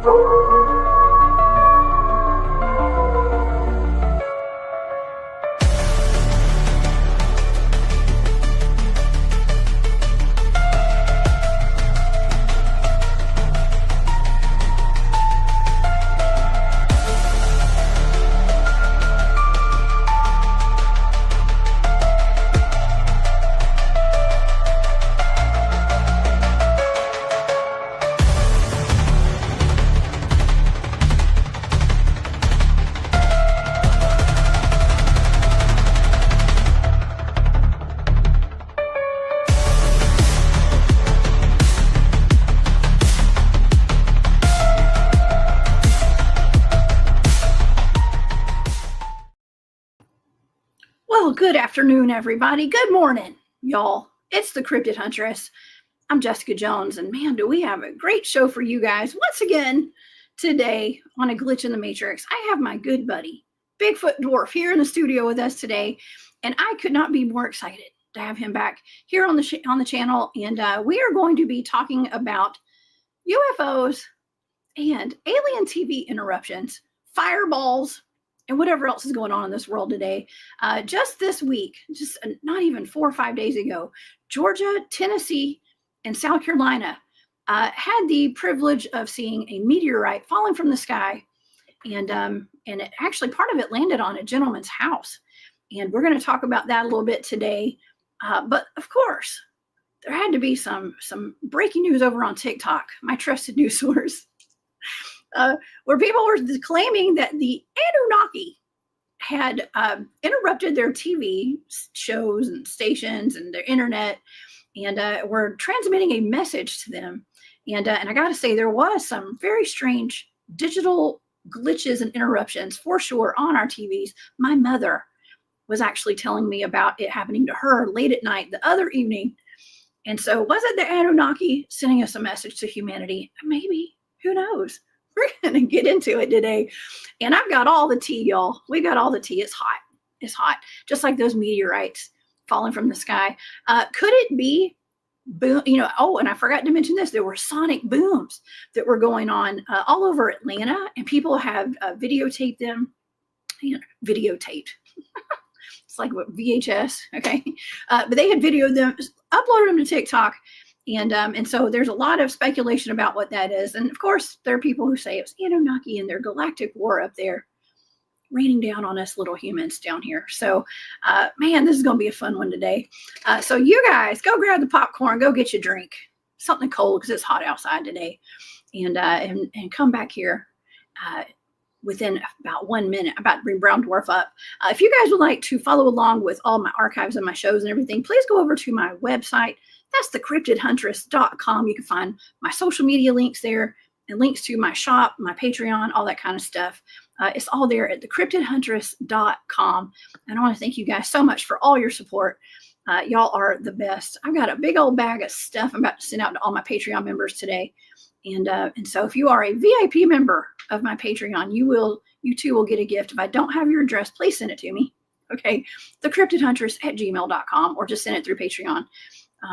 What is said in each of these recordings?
Well, good afternoon, everybody. Good morning, y'all. It's the Cryptid Huntress. I'm Jessica Jones, and man, do we have a great show for you guys. Once again, today on A Glitch in the Matrix, I have my good buddy, Bigfoot Dwarf, here in the studio with us today, and I could not be more excited to have him back here on the channel, and we are going to be talking about UFOs and alien TV interruptions, fireballs, and whatever else is going on in this world today. Just this week, just not even 4 or 5 days ago, Georgia, Tennessee, and South Carolina had the privilege of seeing a meteorite falling from the sky. And it actually, part of it landed on a gentleman's house. And we're going to talk about that a little bit today. But of course, there had to be some breaking news over on TikTok, my trusted news source. Where people were claiming that the Anunnaki had interrupted their TV shows and stations and their internet, and were transmitting a message to them. And I got to say, there was some very strange digital glitches and interruptions for sure on our TVs. My mother was actually telling me about it happening to her late at night the other evening. And so was it the Anunnaki sending us a message to humanity? Maybe. Who knows? We're going to get into it today. And I've got all the tea, y'all. We got all the tea. It's hot. It's hot. Just like those meteorites falling from the sky. Could it be boom? Oh, and I forgot to mention this. There were sonic booms that were going on all over Atlanta, and people have videotaped them. Videotaped. It's like what, VHS, okay? But they had videoed them, uploaded them to TikTok. And so there's a lot of speculation about what that is. And of course, there are people who say it was Anunnaki and their galactic war up there raining down on us little humans down here. So, man, this is going to be a fun one today. So you guys, go grab the popcorn, go get your drink, something cold because it's hot outside today, and come back here within about 1 minute. I'm about to bring Brown Dwarf up. If you guys would like to follow along with all my archives and my shows and everything, please go over to my website. That's thecryptidhuntress.com. You can find my social media links there and links to my shop, my Patreon, all that kind of stuff. It's all there at thecryptidhuntress.com. And I want to thank you guys so much for all your support. Y'all are the best. I've got a big old bag of stuff I'm about to send out to all my Patreon members today. And so if you are a VIP member of my Patreon, you too will get a gift. If I don't have your address, please send it to me. Okay. thecryptidhuntress@gmail.com, or just send it through Patreon.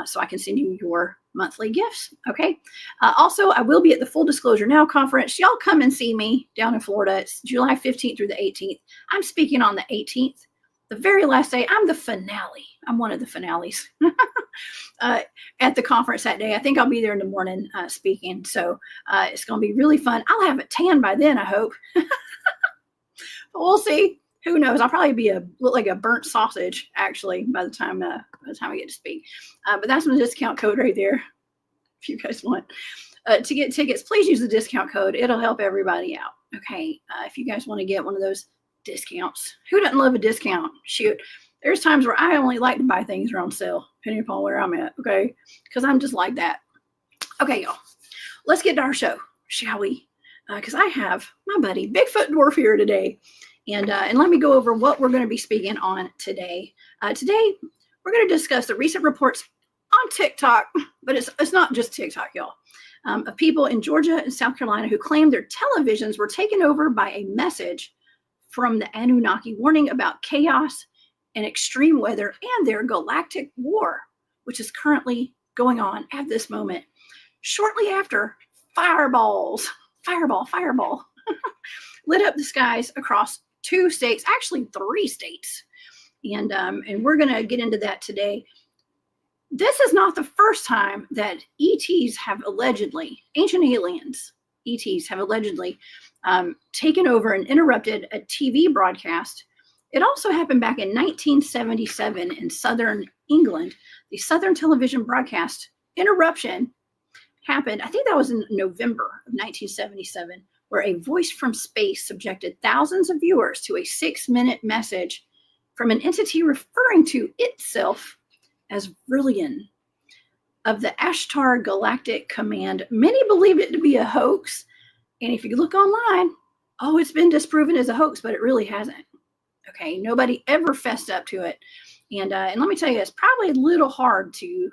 So I can send you your monthly gifts, okay? Also, I will be at the Full Disclosure Now conference. Y'all come and see me down in Florida. It's July 15th through the 18th. I'm speaking on the 18th, the very last day. I'm the finale. I'm one of the finales at the conference that day. I think I'll be there in the morning speaking. So it's going to be really fun. I'll have it tan by then, I hope. But we'll see. Who knows? I'll probably look like a burnt sausage, actually, by the time I get to speak. But that's my discount code right there. If you guys want to get tickets, please use the discount code. It'll help everybody out. Okay. If you guys want to get one of those discounts, who doesn't love a discount? Shoot. There's times where I only like to buy things that are on sale, depending upon where I'm at. Okay. Because I'm just like that. Okay, y'all. Let's get to our show, shall we? Because I have my buddy Bigfoot Dwarf here today. And let me go over what we're going to be speaking on today. Today, we're going to discuss the recent reports on TikTok, but it's not just TikTok, y'all, of people in Georgia and South Carolina who claim their televisions were taken over by a message from the Anunnaki warning about chaos and extreme weather and their galactic war, which is currently going on at this moment. Shortly after, fireballs fireball, fireball, lit up the skies across 2 states, actually 3 states. And we're going to get into that today. This is not the first time that ETs have allegedly, ancient aliens, ETs have allegedly taken over and interrupted a TV broadcast. It also happened back in 1977 in southern England. The Southern television broadcast Interruption happened, I think that was in November of 1977, where a voice from space subjected thousands of viewers to a 6-minute message from an entity referring to itself as Vrillon of the Ashtar Galactic Command. Many believed it to be a hoax. And if you look online, it's been disproven as a hoax, but it really hasn't. Okay, nobody ever fessed up to it. And let me tell you, it's probably a little hard to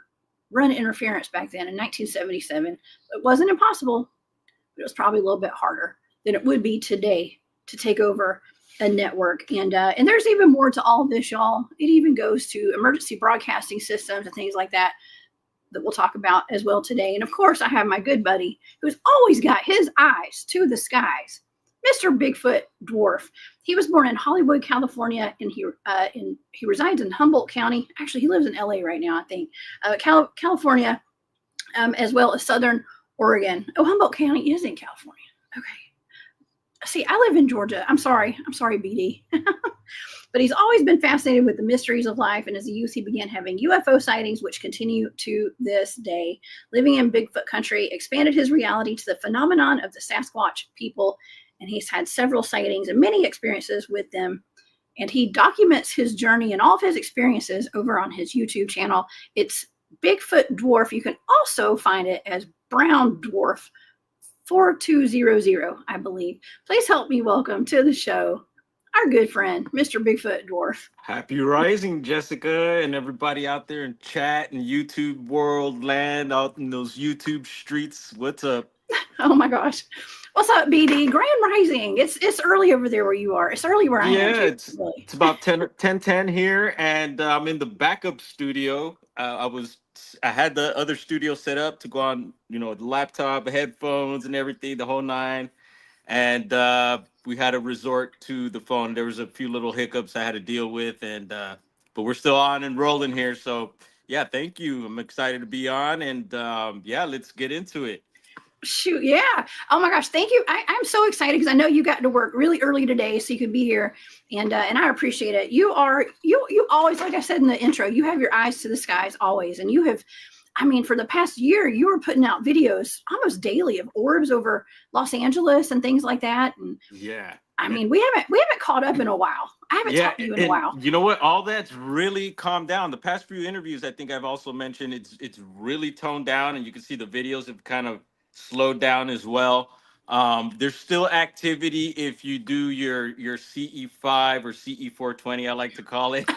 run interference back then in 1977. It wasn't impossible, but it was probably a little bit harder than it would be today to take over a network. And there's even more to all of this, y'all. It even goes to emergency broadcasting systems and things like that we'll talk about as well today. And of course, I have my good buddy who's always got his eyes to the skies, Mr. Bigfoot Dwarf. He was born in Hollywood, California, and he resides in Humboldt County. Actually, he lives in LA right now, I think. California, as well as Southern Oregon. Oh, Humboldt County is in California. Okay. See, I live in Georgia. I'm sorry, BD. But he's always been fascinated with the mysteries of life. And as a youth, he began having UFO sightings, which continue to this day. Living in Bigfoot country expanded his reality to the phenomenon of the Sasquatch people. And he's had several sightings and many experiences with them. And he documents his journey and all of his experiences over on his YouTube channel. It's Bigfoot Dwarf. You can also find it as Brown Dwarf 4200, I believe. Please help me welcome to the show our good friend, Mr. Bigfoot Dwarf. Happy rising, Jessica, and everybody out there in chat and YouTube world land, out in those YouTube streets. What's up? Oh my gosh. What's up, BD? Grand rising. It's early over there where you are. It's early where I am. Yeah, it's about 10 here, and I'm in the backup studio. I had the other studio set up to go on, the laptop, headphones, and everything, the whole nine. And we had to resort to the phone. There was a few little hiccups I had to deal with, but we're still on and rolling here. So yeah, thank you. I'm excited to be on, and let's get into it. Shoot, yeah. Oh my gosh, thank you. I'm so excited because I know you got to work really early today, so you could be here, and I appreciate it. You always, like I said in the intro, you have your eyes to the skies always, and you have. I mean, for the past year, you were putting out videos almost daily of orbs over Los Angeles and things like that. And yeah, I mean, we haven't caught up in a while. I haven't talked to you in a while. You know what? All that's really calmed down. The past few interviews, I think I've also mentioned, it's really toned down, and you can see the videos have kind of slowed down as well. There's still activity if you do your CE5 or CE420, I like to call it.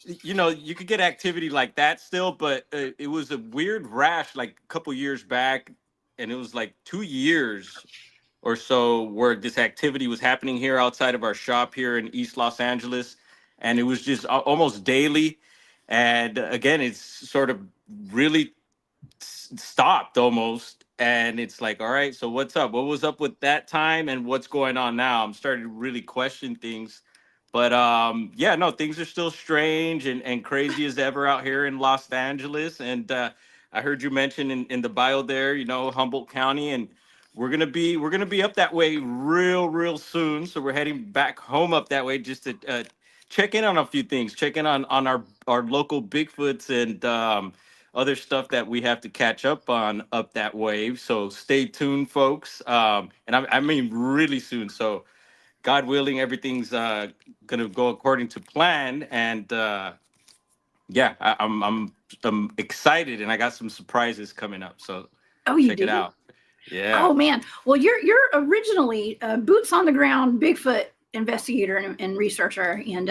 You could get activity like that still, but it was a weird rash like a couple years back, and it was like 2 years or so where this activity was happening here outside of our shop here in East Los Angeles, and it was just almost daily. And again, it's sort of really stopped almost, and it's like, all right, so what's up? What was up with that time, and what's going on now? I'm starting to really question things. But things are still strange and crazy as ever out here in Los Angeles. And I heard you mention in the bio there, Humboldt County, and we're gonna be up that way real soon. So we're heading back home up that way just to check in on a few things, check in on our local Bigfoots and other stuff that we have to catch up on up that way. So stay tuned, folks. And I mean really soon. So God willing, everything's gonna go according to plan, and I'm excited, and I got some surprises coming up. So check it out. Yeah. Oh man, well you're originally a boots on the ground Bigfoot investigator and researcher, and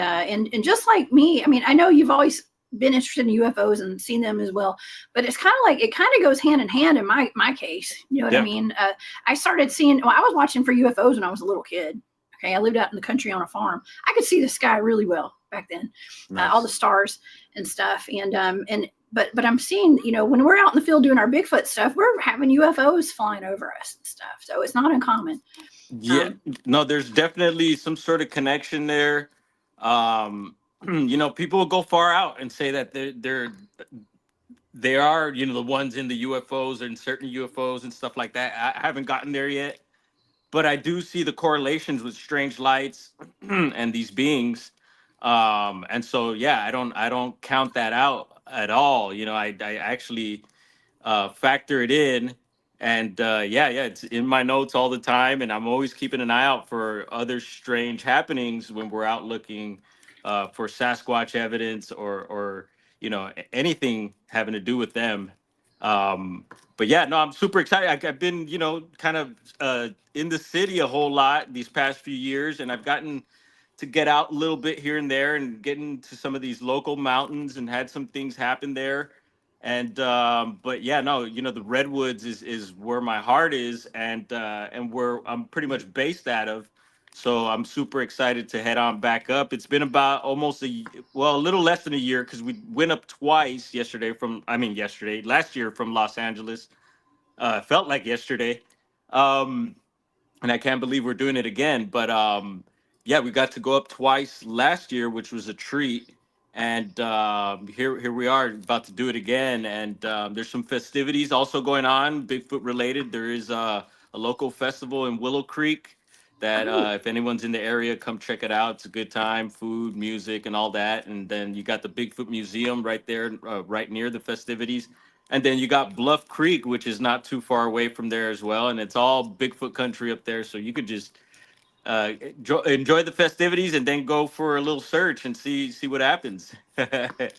just like me, I mean, I know you've always been interested in UFOs and seen them as well, but it's kind of like it kind of goes hand in hand in my case. You know what I mean? I started seeing. Well, I was watching for UFOs when I was a little kid. Okay, I lived out in the country on a farm. I could see the sky really well back then, nice. All the stars and stuff. And but I'm seeing, you know, when we're out in the field doing our Bigfoot stuff, we're having UFOs flying over us and stuff. So it's not uncommon. Yeah, no, there's definitely some sort of connection there. You know, people will go far out and say that they are, you know, the ones in the UFOs and certain UFOs and stuff like that. I haven't gotten there yet, but I do see the correlations with strange lights and these beings. And so yeah, I don't count that out at all. You know, I actually factor it in. And yeah, it's in my notes all the time, and I'm always keeping an eye out for other strange happenings when we're out looking for Sasquatch evidence or you know anything having to do with them. Um, but yeah, no, I'm super excited. I've been, you know, kind of in the city a whole lot these past few years, and I've gotten to get out a little bit here and there and get into some of these local mountains and had some things happen there. And but yeah, no, you know, the redwoods is where my heart is, and where I'm pretty much based out of. So I'm super excited to head on back up. It's been about almost well, a little less than a year because we went up twice yesterday last year from Los Angeles. Felt like yesterday. Um, and I can't believe we're doing it again. But yeah, we got to go up twice last year, which was a treat. And here we are about to do it again. And there's some festivities also going on, Bigfoot related. There is a local festival in Willow Creek that Oh, if anyone's in the area, come check it out. It's a good time, food, music, and all that. And then you got the Bigfoot Museum right there, right near the festivities. And then you got Bluff Creek, which is not too far away from there as well, and it's all Bigfoot country up there. So you could just enjoy the festivities and then go for a little search and see what happens.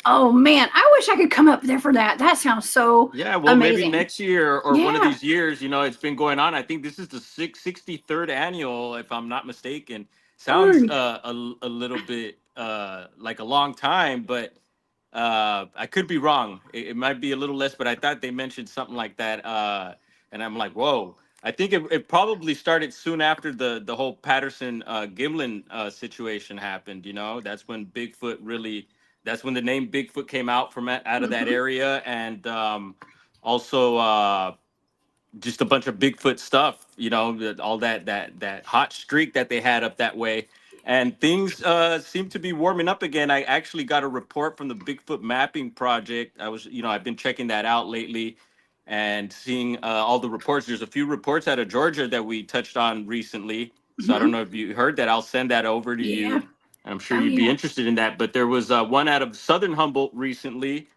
oh man, I wish I could come up there for that. That sounds so Yeah, well, maybe amazing. next year or one of Yeah. these years. You know, it's been going on. I think this is the 63rd annual, if I'm not mistaken. Sounds Darn. a little bit like a long time, but I could be wrong. It might be a little less, but I thought they mentioned something like that. And I'm like, whoa. I think it probably started soon after the whole Patterson Gimlin situation happened. You know, that's when Bigfoot really. That's when the name Bigfoot came out from out of that Mhm. area, and also just a bunch of Bigfoot stuff. You know, all that hot streak that they had up that way, and things seem to be warming up again. I actually got a report from the Bigfoot Mapping Project. I've been checking that out lately, and seeing all the reports. There's a few reports out of Georgia that we touched on recently. So I don't Mhm. know if you heard that. I'll send that over to Yeah. you. And I'm sure Oh you'd be yeah. interested in that. But there was one out of Southern Humboldt recently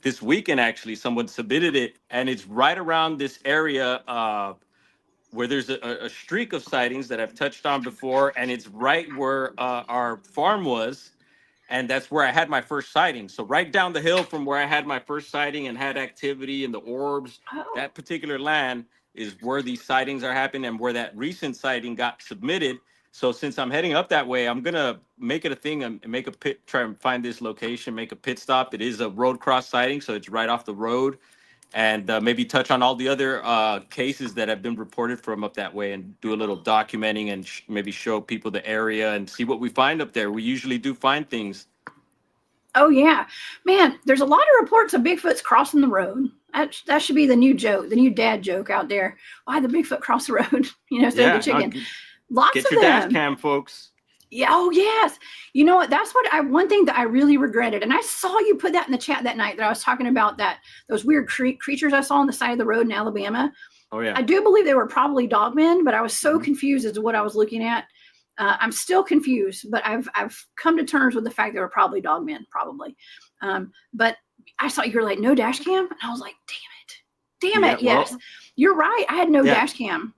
this weekend. Actually, someone submitted it, and it's right around this area where there's a streak of sightings that I've touched on before, and it's right where our farm was, and that's where I had my first sighting. So right down the hill from where I had my first sighting and had activity in the orbs, Oh. that particular land is where these sightings are happening and where that recent sighting got submitted. So since I'm heading up that way, I'm gonna make it a thing and make a pit, try and find this location, make a pit stop. It is a road cross sighting, so it's right off the road, and maybe touch on all the other cases that have been reported from up that way and do a little documenting and maybe show people the area and see what we find up there. We usually do find things. Oh yeah, man. There's a lot of reports of Bigfoot's crossing the road. That should be the new joke, the new dad joke out there. Why the Bigfoot cross the road? You know, save the Yeah, no, chicken. Lots get of your dash them. cam, folks. Yeah. Oh yes. You know what? That's what one thing that I really regretted, and I saw you put that in the chat that night that I was talking about that those weird creatures I saw on the side of the road in Alabama. Oh yeah. I do believe they were probably dogmen, but I was so Mhm. confused as to what I was looking at. I'm still confused, but I've come to terms with the fact they were probably dogmen, probably. But I saw you were like no dash cam, and I was like, damn Yeah. it, yes, Well. you're right. I had no Yeah. dash cam.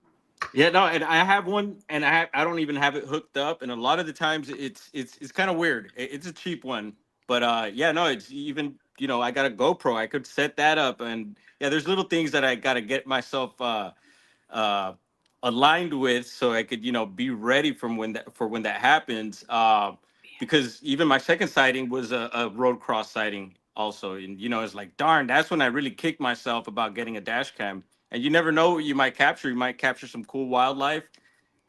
Yeah. No, and I have one, and I don't even have it hooked up, and a lot of the times it's kind of weird. It's a cheap one, but yeah, no, it's even, you know, I got a GoPro. I could set that up, and yeah, there's little things that I got to get myself uh aligned with so I could, you know, be ready from when that happens. Because even my second sighting was a road cross sighting also, and you know, it's like darn, that's when I really kicked myself about getting a dash cam. And you never know what you might capture. You might capture some cool wildlife,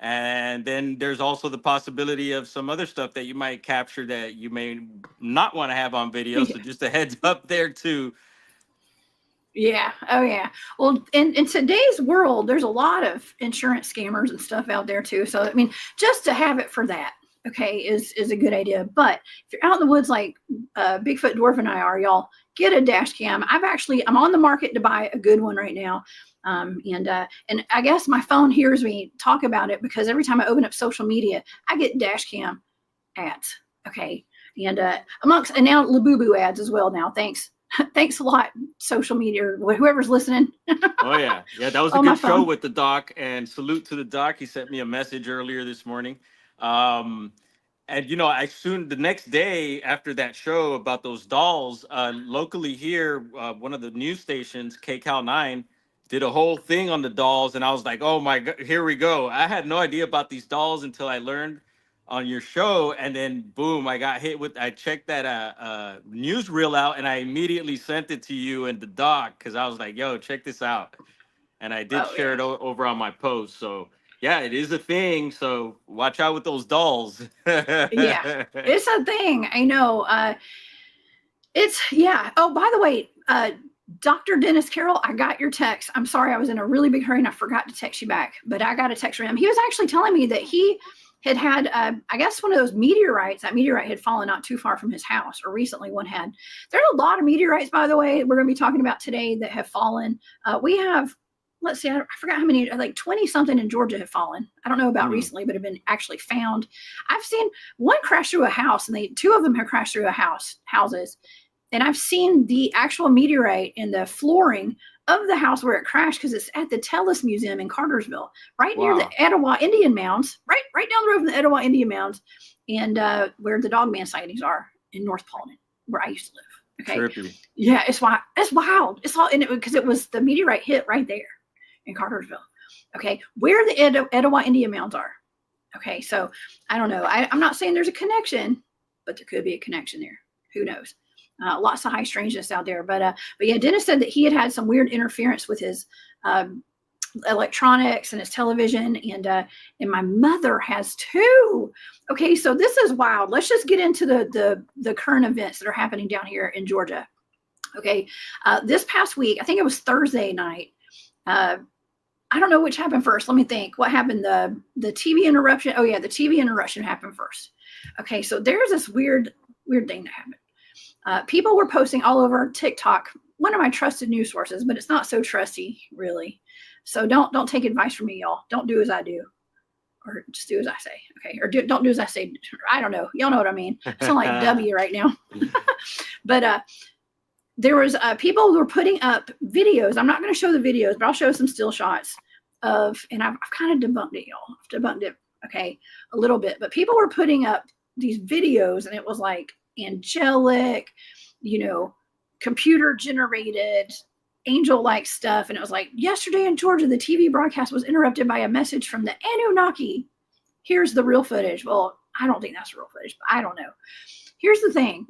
and then there's also the possibility of some other stuff that you might capture that you may not want to have on video. So just a heads up there too. Yeah. Oh, yeah. Well, in today's world, there's a lot of insurance scammers and stuff out there too. So, I mean, just to have it for that, okay, is a good idea. But if you're out in the woods like Bigfoot Dwarf and I are, y'all, get a dash cam. I'm on the market to buy a good one right now. And I guess my phone hears me talk about it because every time I open up social media, I get dash cam ads. Okay. And and now Labubu ads as well now. Thanks. Thanks a lot, social media, or whoever's listening. Oh yeah, yeah, that was a good show with the doc, and salute to the doc. He sent me a message earlier this morning, and the next day after that show about those dolls, locally here, one of the news stations, KCAL 9, did a whole thing on the dolls, and I was like, oh my god, here we go. I had no idea about these dolls until I learned on your show, and then boom, I checked that newsreel out, and I immediately sent it to you and the doc because I was like, yo, check this out. And I did share it over on my post. So yeah, it is a thing, so watch out with those dolls. Yeah, it's a thing. I know. Oh, by the way, Dr. Dennis Carroll, I got your text. I'm sorry, I was in a really big hurry and I forgot to text you back, but I got a text from him. He was actually telling me that he had I guess one of those meteorites. That meteorite had fallen not too far from his house, or recently one had. There's a lot of meteorites, by the way, we're going to be talking about today that have fallen. We have, let's see, I forgot how many, like 20 something in Georgia have fallen. I don't know about recently, but have been actually found. I've seen one crash through a house, and two of them have crashed through houses. And I've seen the actual meteorite in the flooring of the house where it crashed, because it's at the Tellis Museum in Cartersville, right near the Etowah Indian Mounds, right down the road from the Etowah Indian Mounds, and where the Dogman sightings are in North Paulden, where I used to live. Okay. Trippy. Yeah, it's wild. It's all in it because it was the meteorite hit right there in Cartersville. Okay, where the Etowah Indian Mounds are. Okay, so I don't know. I'm not saying there's a connection, but there could be a connection there. Who knows? Lots of high strangeness out there, but yeah, Dennis said that he had some weird interference with his electronics and his television, and my mother has too. Okay, so this is wild. Let's just get into the current events that are happening down here in Georgia. Okay, this past week, I think it was Thursday night. I don't know which happened first. Let me think. What happened? The TV interruption. Oh yeah, the TV interruption happened first. Okay, so there's this weird thing that happened. People were posting all over TikTok, one of my trusted news sources, but it's not so trusty, really. So don't take advice from me, y'all. Don't do as I do, or just do as I say, okay? Or don't do as I say. I don't know. Y'all know what I mean. I sound like W right now. But there was people who were putting up videos. I'm not going to show the videos, but I'll show some still shots of, and I've kind of debunked it, y'all. I've debunked it, okay, a little bit. But people were putting up these videos, and it was like angelic, computer generated angel-like stuff, and it was like, yesterday in Georgia, the TV broadcast was interrupted by a message from the Anunnaki. Here's the real footage. Well, I don't think that's real footage, but I don't know. Here's the thing.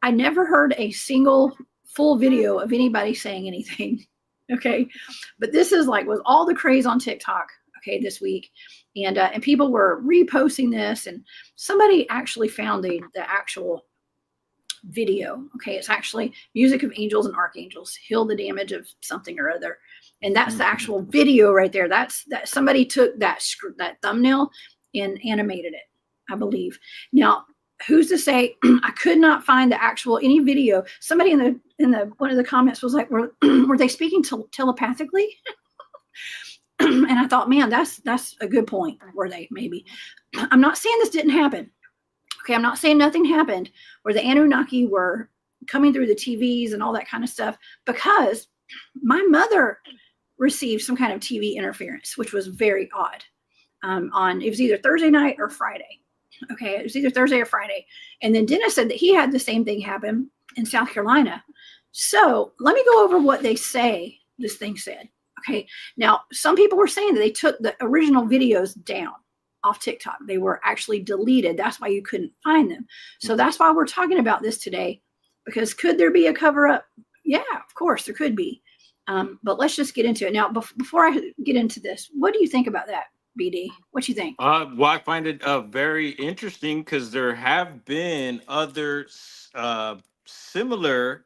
I never heard a single full video of anybody saying anything. Okay. But this is was all the craze on TikTok, okay, this week. And people were reposting this, and somebody actually found the actual video. Okay, it's actually music of angels and archangels heal the damage of something or other, and that's the actual video right there. That somebody took that thumbnail and animated it, I believe. Now, who's to say? I could not find the actual any video. Somebody in the one of the comments was like, were they speaking telepathically? And I thought, man, that's a good point. Were they? Maybe. I'm not saying this didn't happen. Okay, I'm not saying nothing happened where the Anunnaki were coming through the TVs and all that kind of stuff, because my mother received some kind of TV interference, which was very odd. It was either Thursday night or Friday. Okay, it was either Thursday or Friday. And then Dennis said that he had the same thing happen in South Carolina. So let me go over what they say this thing said. Okay, now some people were saying that they took the original videos down off TikTok. They were actually deleted. That's why you couldn't find them. So that's why we're talking about this today, because could there be a cover up? Yeah, of course there could be. But let's just get into it. Now, before I get into this, what do you think about that, BD? What you think? Well, I find it very interesting because there have been other similar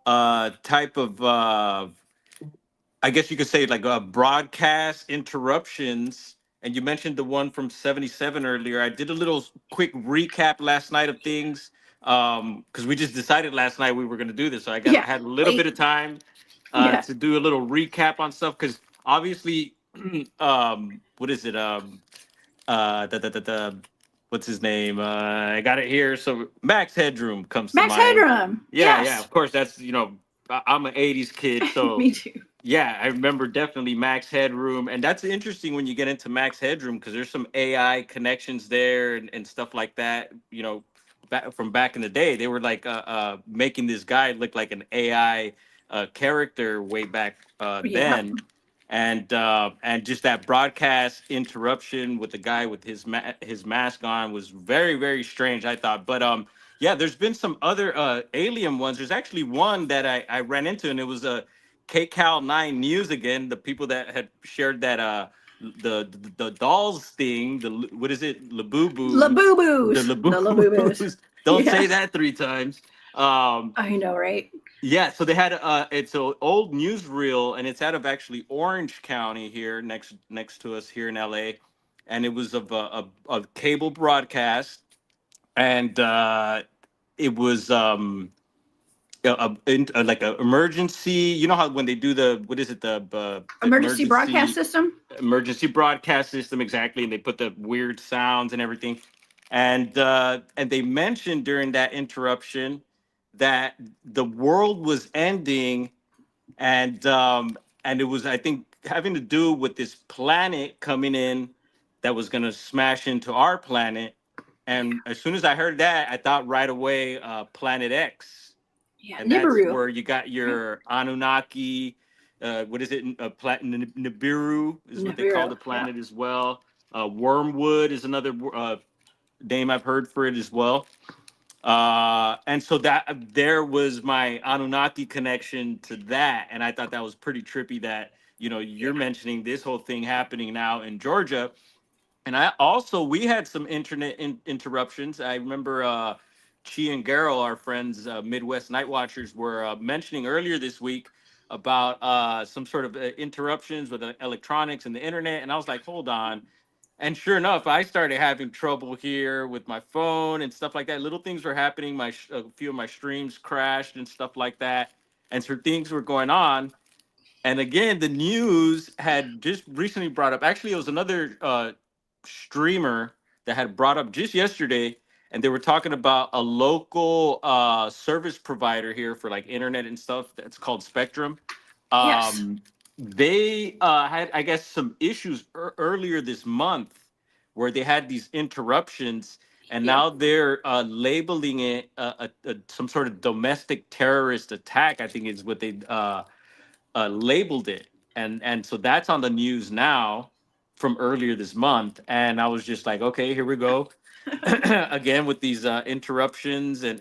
type of I guess you could say like broadcast interruptions. And you mentioned the one from 77 earlier. I did a little quick recap last night of things because we just decided last night we were going to do this. So I Yeah, had a little bit late. of time Yeah. to do a little recap on stuff because obviously, what is it? The what's his name? I got it here. So Max Headroom comes to Max mind. Headroom. Yeah. Yes. Of course, that's I'm an '80s kid, so Me too. yeah, I remember definitely Max Headroom, and that's interesting when you get into Max Headroom because there's some AI connections there and stuff like that. From back in the day, they were like making this guy look like an AI character way back Yeah. then, and just that broadcast interruption with the guy with his mask on was very very strange. I thought, but yeah, there's been some other alien ones. There's actually one that I ran into, and it was a KCAL 9 News again, the people that had shared that the dolls thing, what is it? Labubu. The Labubu's. The Labubus. Labubus. Don't Yeah. say that 3 times. Um I know, right? yeah, so they had it's an old newsreel and it's out of actually Orange County here next to us here in LA. And it was of a cable broadcast and it was like a emergency. You know how when they do the what is it the Emergency broadcast system. emergency broadcast system exactly, and they put the weird sounds and everything, and they mentioned during that interruption that the world was ending, and it was I think having to do with this planet coming in that was going to smash into our planet. And as soon as I heard that, I thought right away Planet X, Yeah. and that's Nibiru. where you got your Anunnaki. What is it? Nibiru is what they call Nibiru. the Yeah. planet as well. Wormwood is another name I've heard for it as well. And so that there was my Anunnaki connection to that, and I thought that was pretty trippy. That you're Yeah. mentioning this whole thing happening now in Georgia, and I also we had some internet interruptions. I remember Chi and Garrel, our friends, Midwest Night Watchers, were mentioning earlier this week about some sort of interruptions with electronics and the internet. And I was like, hold on. And sure enough, I started having trouble here with my phone and stuff like that. Little things were happening. A few of my streams crashed and stuff like that. And so things were going on. And again, the news had just recently brought up. Actually, it was another streamer that had brought up just yesterday, and they were talking about a local service provider here for like internet and stuff. That's called Spectrum. Yes. They had, I guess, some issues earlier this month where they had these interruptions, and Yep. now they're labeling it some sort of domestic terrorist attack. I think is what they labeled it, and so that's on the news now from earlier this month. And I was just like, okay, here we go again with these interruptions and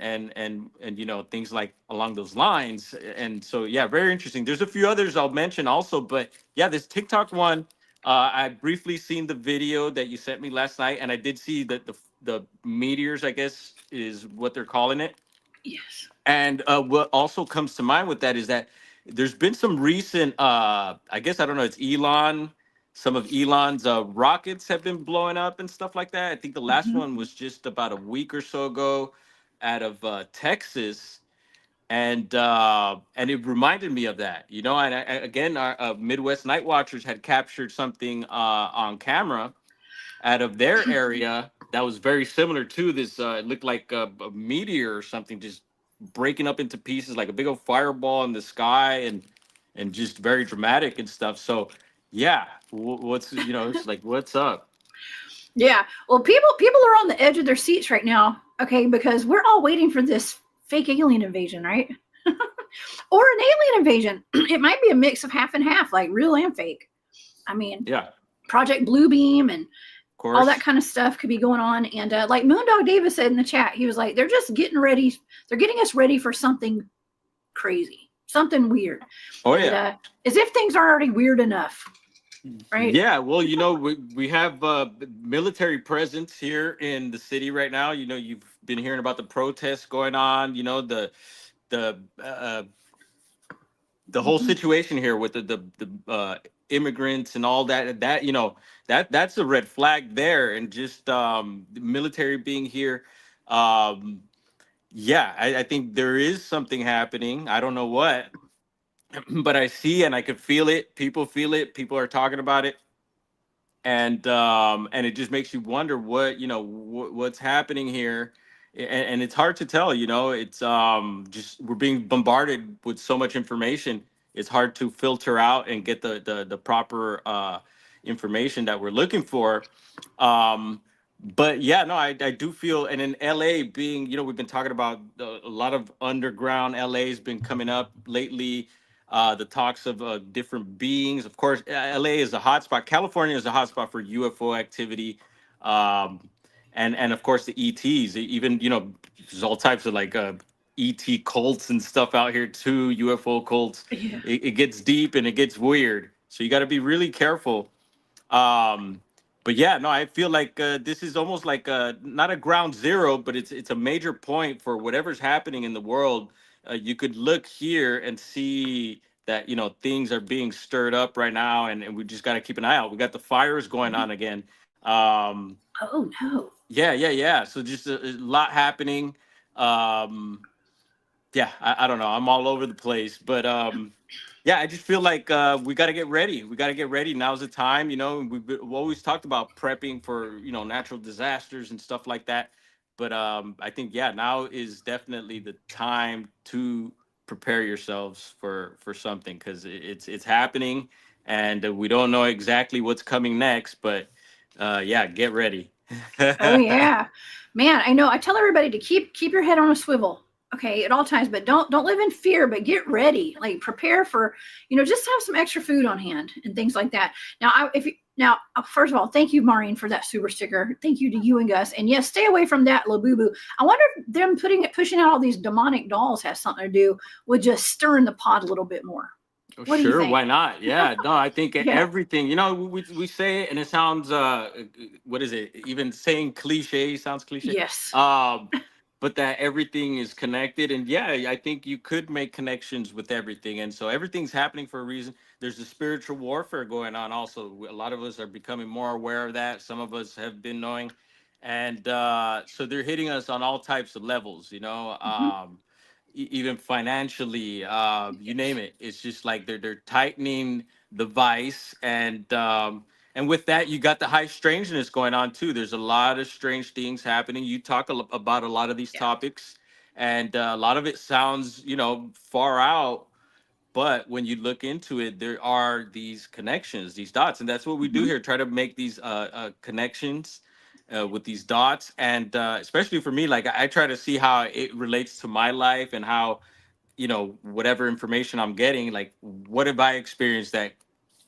things like along those lines. And so yeah, very interesting. There's a few others I'll mention also, but yeah, this TikTok one. I briefly seen the video that you sent me last night, and I did see that the meteors, I guess, is what they're calling it. Yes. And what also comes to mind with that is that there's been some recent, I guess, I don't know, it's Elon. Some of Elon's rockets have been blowing up and stuff like that. I think the last Hmm. one was just about a week or so ago out of Texas. And it reminded me of that, And again, our Midwest Night Watchers had captured something on camera out of their area that was very similar to this. It looked like a meteor or something just breaking up into pieces, like a big old fireball in the sky, and just very dramatic and stuff. So, yeah, what's it's like, what's up? Yeah. Well, people are on the edge of their seats right now. Okay, because we're all waiting for this fake alien invasion, right? Or an alien invasion. It might be a mix of half and half, like real and fake. I mean, Yeah, of Project Bluebeam and all that course. kind of stuff could be going on. And like Moondog Davis said in the chat, he was like, they're just getting ready. They're getting us ready for something crazy, something weird. Oh And yeah. as if things aren't already weird enough, right? Yeah, well, we have military presence here in the city right now. You've been hearing about the protests going on. The the whole situation here with the immigrants and all that that's a red flag there, and just the military being here. um yeah, I think there is something happening. I don't know what, but I see and I can feel it. People feel it. People are talking about it, and it just makes you wonder what what's happening here. And it's hard to tell. It's just we're being bombarded with so much information. It's hard to filter out and get the proper information that we're looking for. But yeah, no, I do feel, and in LA being, we've been talking about a lot of underground. LA's been coming up lately. The talks of different beings. Of course, LA is a hotspot. California is a hotspot for UFO activity, um, and of course the ETs. Even there's all types of like ET cults and stuff out here too. UFO cults. Yeah. It gets deep and it gets weird. So you got to be really careful. Um, but yeah, no, I feel like this is almost like not a ground zero, but it's a major point for whatever's happening in the world. You could look here and see that things are being stirred up right now, and we just got to keep an eye out. We got the fires going Mhm. on again. Um, Oh no. yeah. So just a lot happening. Um, yeah, I don't know. I'm all over the place, but yeah, I just feel like we got to get ready. We got to get ready. Now's the time. We've always talked about prepping for natural disasters and stuff like that. But I think yeah, now is definitely the time to prepare yourselves for something, because it's happening, and we don't know exactly what's coming next. But yeah, get ready. Oh yeah, man. I know. I tell everybody to keep your head on a swivel, okay, at all times. But don't live in fear. But get ready. Like prepare for, just have some extra food on hand and things like that. Now, first of all, thank you, Maureen, for that super sticker. Thank you to you and Gus. And yes, stay away from that Labubu. I wonder if them pushing out all these demonic dolls has something to do with just stirring the pot a little bit more. Oh, What do you sure, think? why not? Yeah, no, I think Yeah. everything, we say it and it sounds what is it? Even saying cliche sounds cliche. Yes. Um, but that everything is connected, and yeah, I think you could make connections with everything. And so everything's happening for a reason. There's a spiritual warfare going on also. A lot of us are becoming more aware of that. Some of us have been knowing. And so they're hitting us on all types of levels, Mhm. even financially, you name Yes. it. It's just like they're tightening the vice, and with that, you got the high strangeness going on too. There's a lot of strange things happening. You talk about a lot of these Yeah. topics, and a lot of it sounds, far out. But when you look into it, there are these connections, these dots, and that's what we do Mhm. here. Try to make these connections with these dots, and especially for me, like I try to see how it relates to my life, and how whatever information I'm getting, like what have I experienced that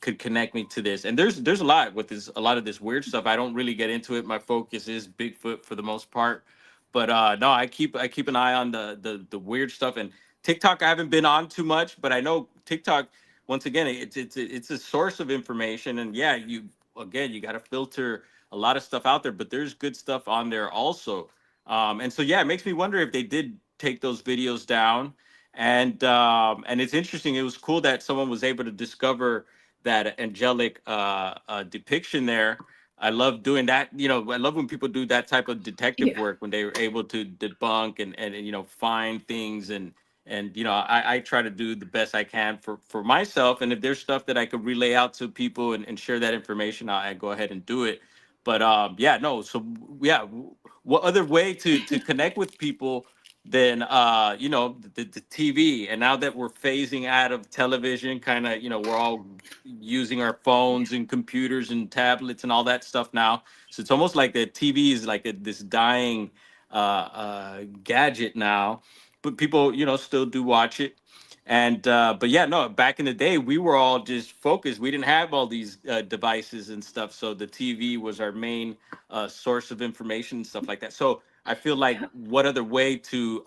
could connect me to this. And there's a lot with this, a lot of this weird stuff. I don't really get into it. My focus is Bigfoot for the most part. But no, I keep an eye on the weird stuff. And TikTok I haven't been on too much, but I know TikTok, once again, it's a source of information. And yeah, you got to filter a lot of stuff out there, but there's good stuff on there also. And so yeah, it makes me wonder if they did take those videos down. And it's interesting. It was cool that someone was able to discover that angelic depiction there. I love doing that. I love when people do that type of detective Yeah. work, when they were able to debunk and find things. And I try to do the best I can for myself. And if there's stuff that I could relay out to people and share that information, I go ahead and do it. But yeah, no. So yeah, what other way to connect with people than the TV? And now that we're phasing out of television, kind of, we're all using our phones and computers and tablets and all that stuff now. So it's almost like the TV is like this dying gadget now, but people still do watch it. And but yeah, no, back in the day we were all just focused. We didn't have all these devices and stuff, so the TV was our main source of information and stuff like that. So I feel like, Yeah. what other way to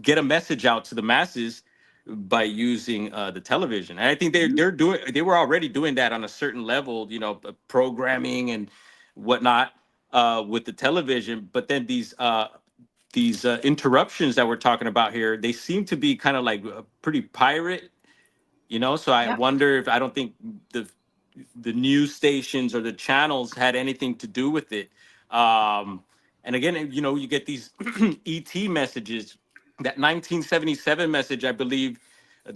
get a message out to the masses by using the television? And I think Mhm. they were already doing that on a certain level, programming and whatnot with the television. But then these interruptions that we're talking about here, they seem to be kind of like pretty pirate, you know. So I Yep. wonder if I don't think the news stations or the channels had anything to do with it. And again, you know, you get these ET messages. That 1977 message, I believe,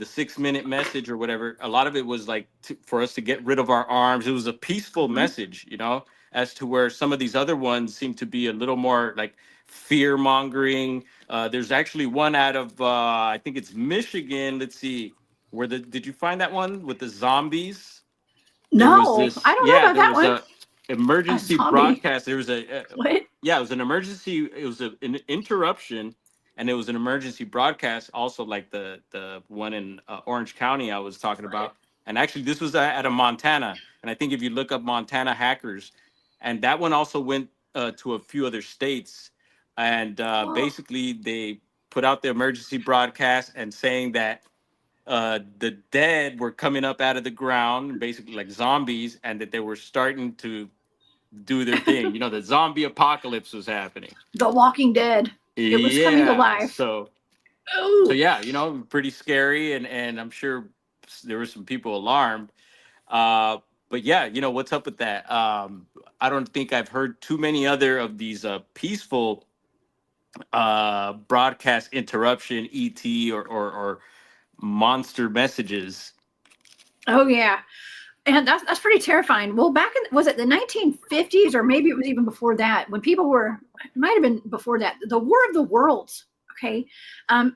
the 6 minute message or whatever. A lot of it was like for us to get rid of our arms. It was a peaceful message, you know, as to where some of these other ones seem to be a little more like fear mongering. There's actually one out of I think it's Michigan. Let's see, did you find that one with the zombies? There was No, I this, don't know yeah, about there that was one. a A emergency zombie. broadcast. There was What? yeah, it was an emergency. It was an interruption, and it was an emergency broadcast. Also, like the one in Orange County I was talking about. And actually, this was at a Montana. And I think if you look up Montana hackers, and that one also went to a few other states, and Oh, basically they put out the emergency broadcast and saying that the dead were coming up out of the ground, basically like zombies, and that they were starting to do their thing. You know, the zombie apocalypse was happening. The Walking Dead. It was coming to Yeah. life. So Oh, yeah, you know, pretty scary, and I'm sure there were some people alarmed. Uh, but yeah, you know, what's up with that? I don't think I've heard too many other of these peaceful broadcast interruption, ET or monster messages. oh yeah. And that's pretty terrifying. Well, back in, was it the 1950s or maybe it was even before that, when people were, it might have been before that, the War of the Worlds. Okay.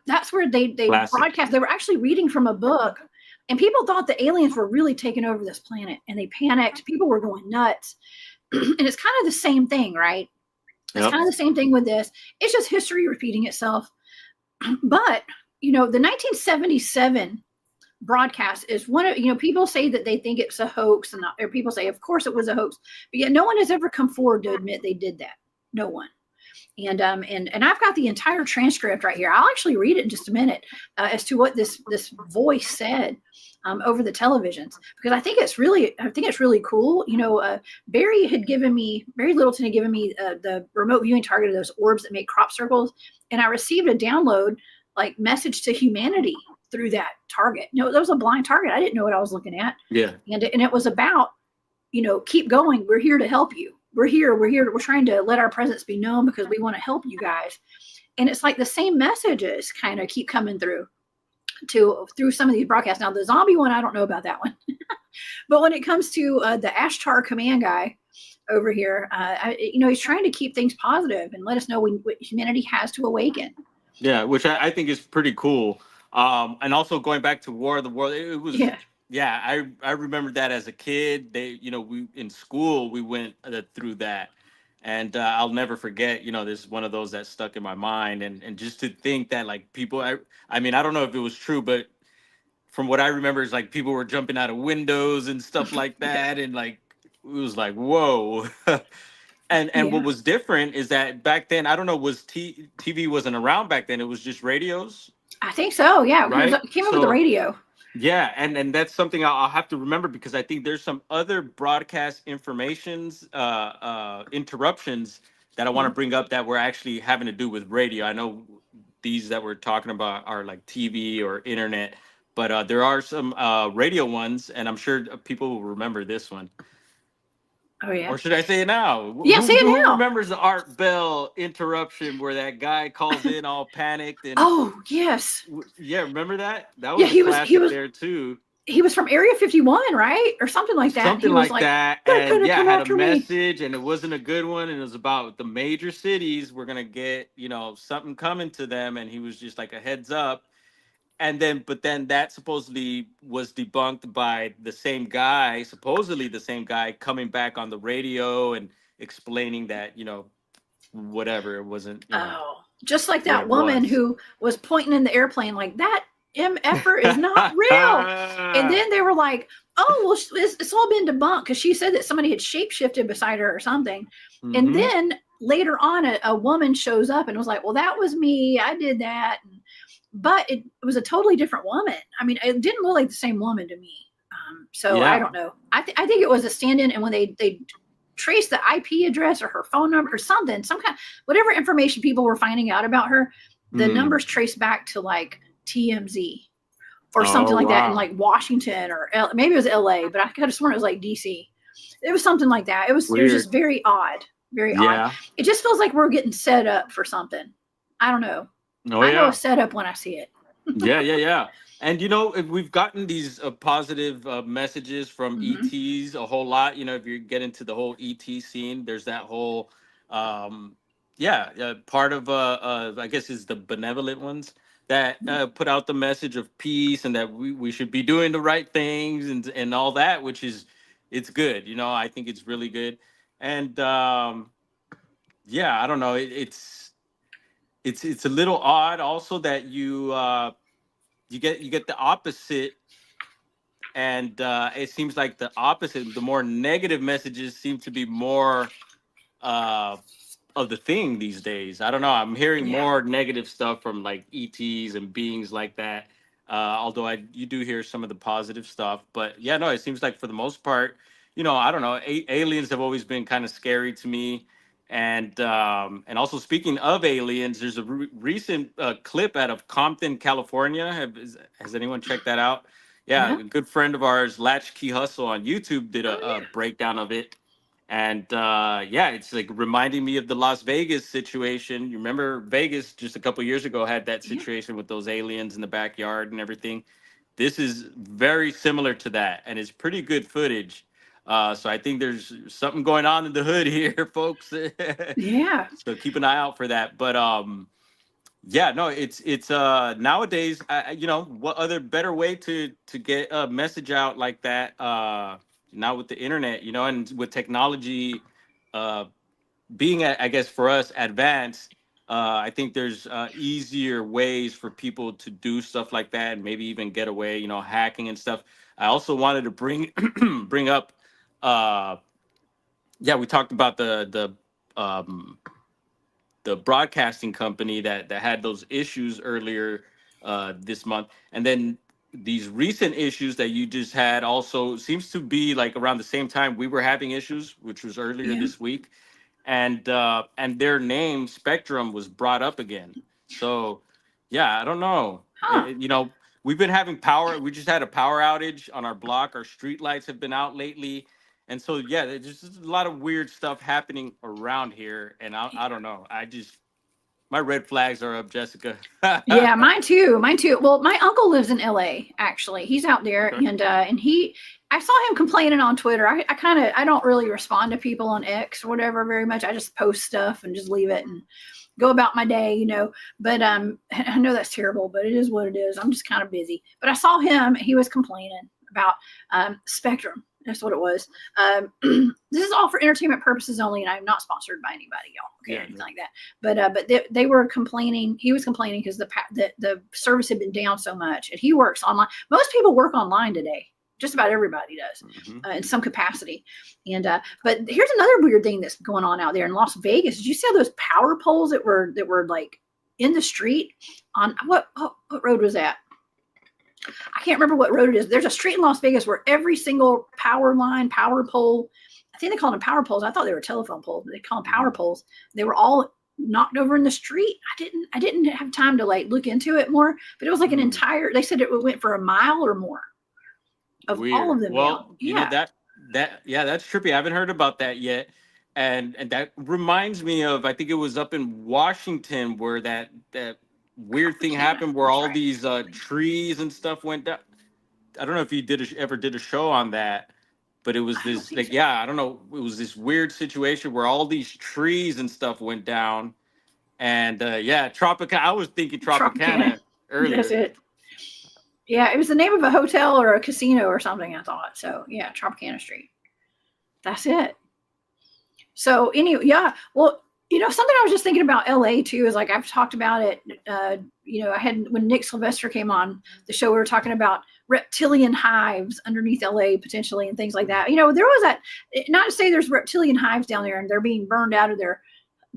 That's where they Classic. broadcast, they were actually reading from a book, and people thought the aliens were really taking over this planet, and they panicked. People were going nuts. And it's kind of the same thing, right? It's Yep. kind of the same thing with this. It's just history repeating itself. But, you know, the 1977 broadcast is one of, you know, people say that they think it's a hoax, and or people say of course it was a hoax, but yet no one has ever come forward to admit they did that. No one. And I've got the entire transcript right here. I'll actually read it in just a minute, as to what this voice said over the televisions, because I think it's really cool. You know, Barry Littleton had given me the remote viewing target of those orbs that make crop circles, and I received a download like message to humanity through that target. No, that was a blind target. I didn't know what I was looking at. Yeah. And it was about, you know, keep going. We're here to help you. We're here. We're trying to let our presence be known because we want to help you guys. And it's like the same messages kind of keep coming through some of these broadcasts. Now the zombie one, I don't know about that one. But when it comes to the Ashtar Command guy over here, you know, he's trying to keep things positive and let us know what humanity has to awaken. Yeah, which I think is pretty cool. And also going back to War of the World, it was, yeah, I remember that as a kid. You know, we in school we went through that, and I'll never forget. You know, this is one of those that stuck in my mind, and just to think that like people, I mean, I don't know if it was true, but from what I remember, is like people were jumping out of windows and stuff like that, and like it was like whoa. And what was different is that back then, I don't know, TV wasn't around back then. It was just radios. I think so. Yeah, right. It came over the radio. Yeah, and that's something I'll have to remember, because I think there's some other broadcast interruptions that I want to bring up that were actually having to do with radio. I know these that we're talking about are like TV or internet, but there are some radio ones, and I'm sure people will remember this one. Oh yeah. Or should I say it now? Yeah, say it now. Who remembers the Art Bell interruption where that guy calls in all panicked and oh yes. Yeah, remember that? That was he was there too. He was from Area 51, right? Or something like that. Something he was like that. And yeah, had a message, me. And it wasn't a good one. And it was about the major cities were gonna get, you know, something coming to them, and he was just like a heads up. And then, but then that supposedly was debunked by supposedly the same guy coming back on the radio and explaining that, you know, whatever, it wasn't. You know, just like that woman who was pointing in the airplane like that MFer is not real. And then they were like, oh, well, it's all been debunked, because she said that somebody had shapeshifted beside her or something. Mm-hmm. And then later on, a woman shows up and was like, well, that was me. I did that. But it was a totally different woman. I mean, it didn't look like the same woman to me. So yeah. I don't know. I think it was a stand-in. And when they trace the IP address or her phone number or something, some kind, whatever information people were finding out about her, the numbers trace back to like TMZ or something like that in like Washington or maybe it was LA, but I could have sworn it was like DC. It was something like that. It was just very odd, very odd. It just feels like we're getting set up for something. I don't know. I know a setup when I see it. Yeah. And, you know, if we've gotten these positive messages from ETs a whole lot, you know, if you get into the whole ET scene, there's that whole, part of, I guess, is the benevolent ones that put out the message of peace and that we should be doing the right things and all that, which is, it's good. You know, I think it's really good. And, I don't know. It's a little odd also that you get the opposite, and it seems like the opposite, the more negative messages seem to be more of the thing these days. I don't know, I'm hearing more negative stuff from like ETs and beings like that, although you do hear some of the positive stuff. But yeah, no, it seems like for the most part, you know, I don't know, aliens have always been kind of scary to me. And also, speaking of aliens, there's a recent clip out of Compton, California. Has anyone checked that out? Yeah, a good friend of ours, Latchkey Hustle on YouTube, did a breakdown of it. And it's like reminding me of the Las Vegas situation. You remember Vegas just a couple years ago had that situation with those aliens in the backyard and everything. This is very similar to that, and it's pretty good footage. So I think there's something going on in the hood here, folks. Yeah. So keep an eye out for that. But it's nowadays, you know, what other better way to get a message out like that? Now with the internet, you know, and with technology being, I guess, for us advanced. I think there's easier ways for people to do stuff like that and maybe even get away, you know, hacking and stuff. I also wanted to bring bring up. We talked about the broadcasting company that had those issues earlier this month, and then these recent issues that you just had also seems to be like around the same time we were having issues, which was earlier this week, and their name Spectrum was brought up again. So I don't know. You know, we've been having power. We just had a power outage on our block. Our street lights have been out lately. And so, there's just a lot of weird stuff happening around here. And I don't know. My red flags are up, Jessica. Yeah, mine too. Well, my uncle lives in LA, actually. He's out there. Okay. And I saw him complaining on Twitter. I don't really respond to people on X or whatever very much. I just post stuff and just leave it and go about my day, you know. But I know that's terrible, but it is what it is. I'm just kind of busy. But I saw him. He was complaining about Spectrum. That's what it was. This is all for entertainment purposes only, and I'm not sponsored by anybody, y'all. Okay, anything like that. But they were complaining. He was complaining because the service had been down so much, and he works online. Most people work online today. Just about everybody does in some capacity. And but here's another weird thing that's going on out there in Las Vegas. Did you see all those power poles that were like in the street on what road was that? I can't remember what road it is. There's a street in Las Vegas where every single power line, power pole, I think they call them power poles. I thought they were telephone poles, but they call them power poles. They were all knocked over in the street. I didn't have time to like look into it more, but it was like an entire, they said it went for a mile or more of Weird. All of them. Well, you know, that's trippy. I haven't heard about that yet. And that reminds me of, I think it was up in Washington where that weird thing happened where all these trees and stuff went down. I don't know if you ever did a show on that, but it was this like I don't know. It was this weird situation where all these trees and stuff went down, and Tropicana. I was thinking Tropicana earlier. That's it. Yeah, it was the name of a hotel or a casino or something. I thought so. Yeah, Tropicana Street. That's it. So anyway, well. You know, something I was just thinking about LA too is like I've talked about it. You know, I had when Nick Sylvester came on the show, we were talking about reptilian hives underneath LA potentially and things like that. You know, there was that. Not to say there's reptilian hives down there and they're being burned out of their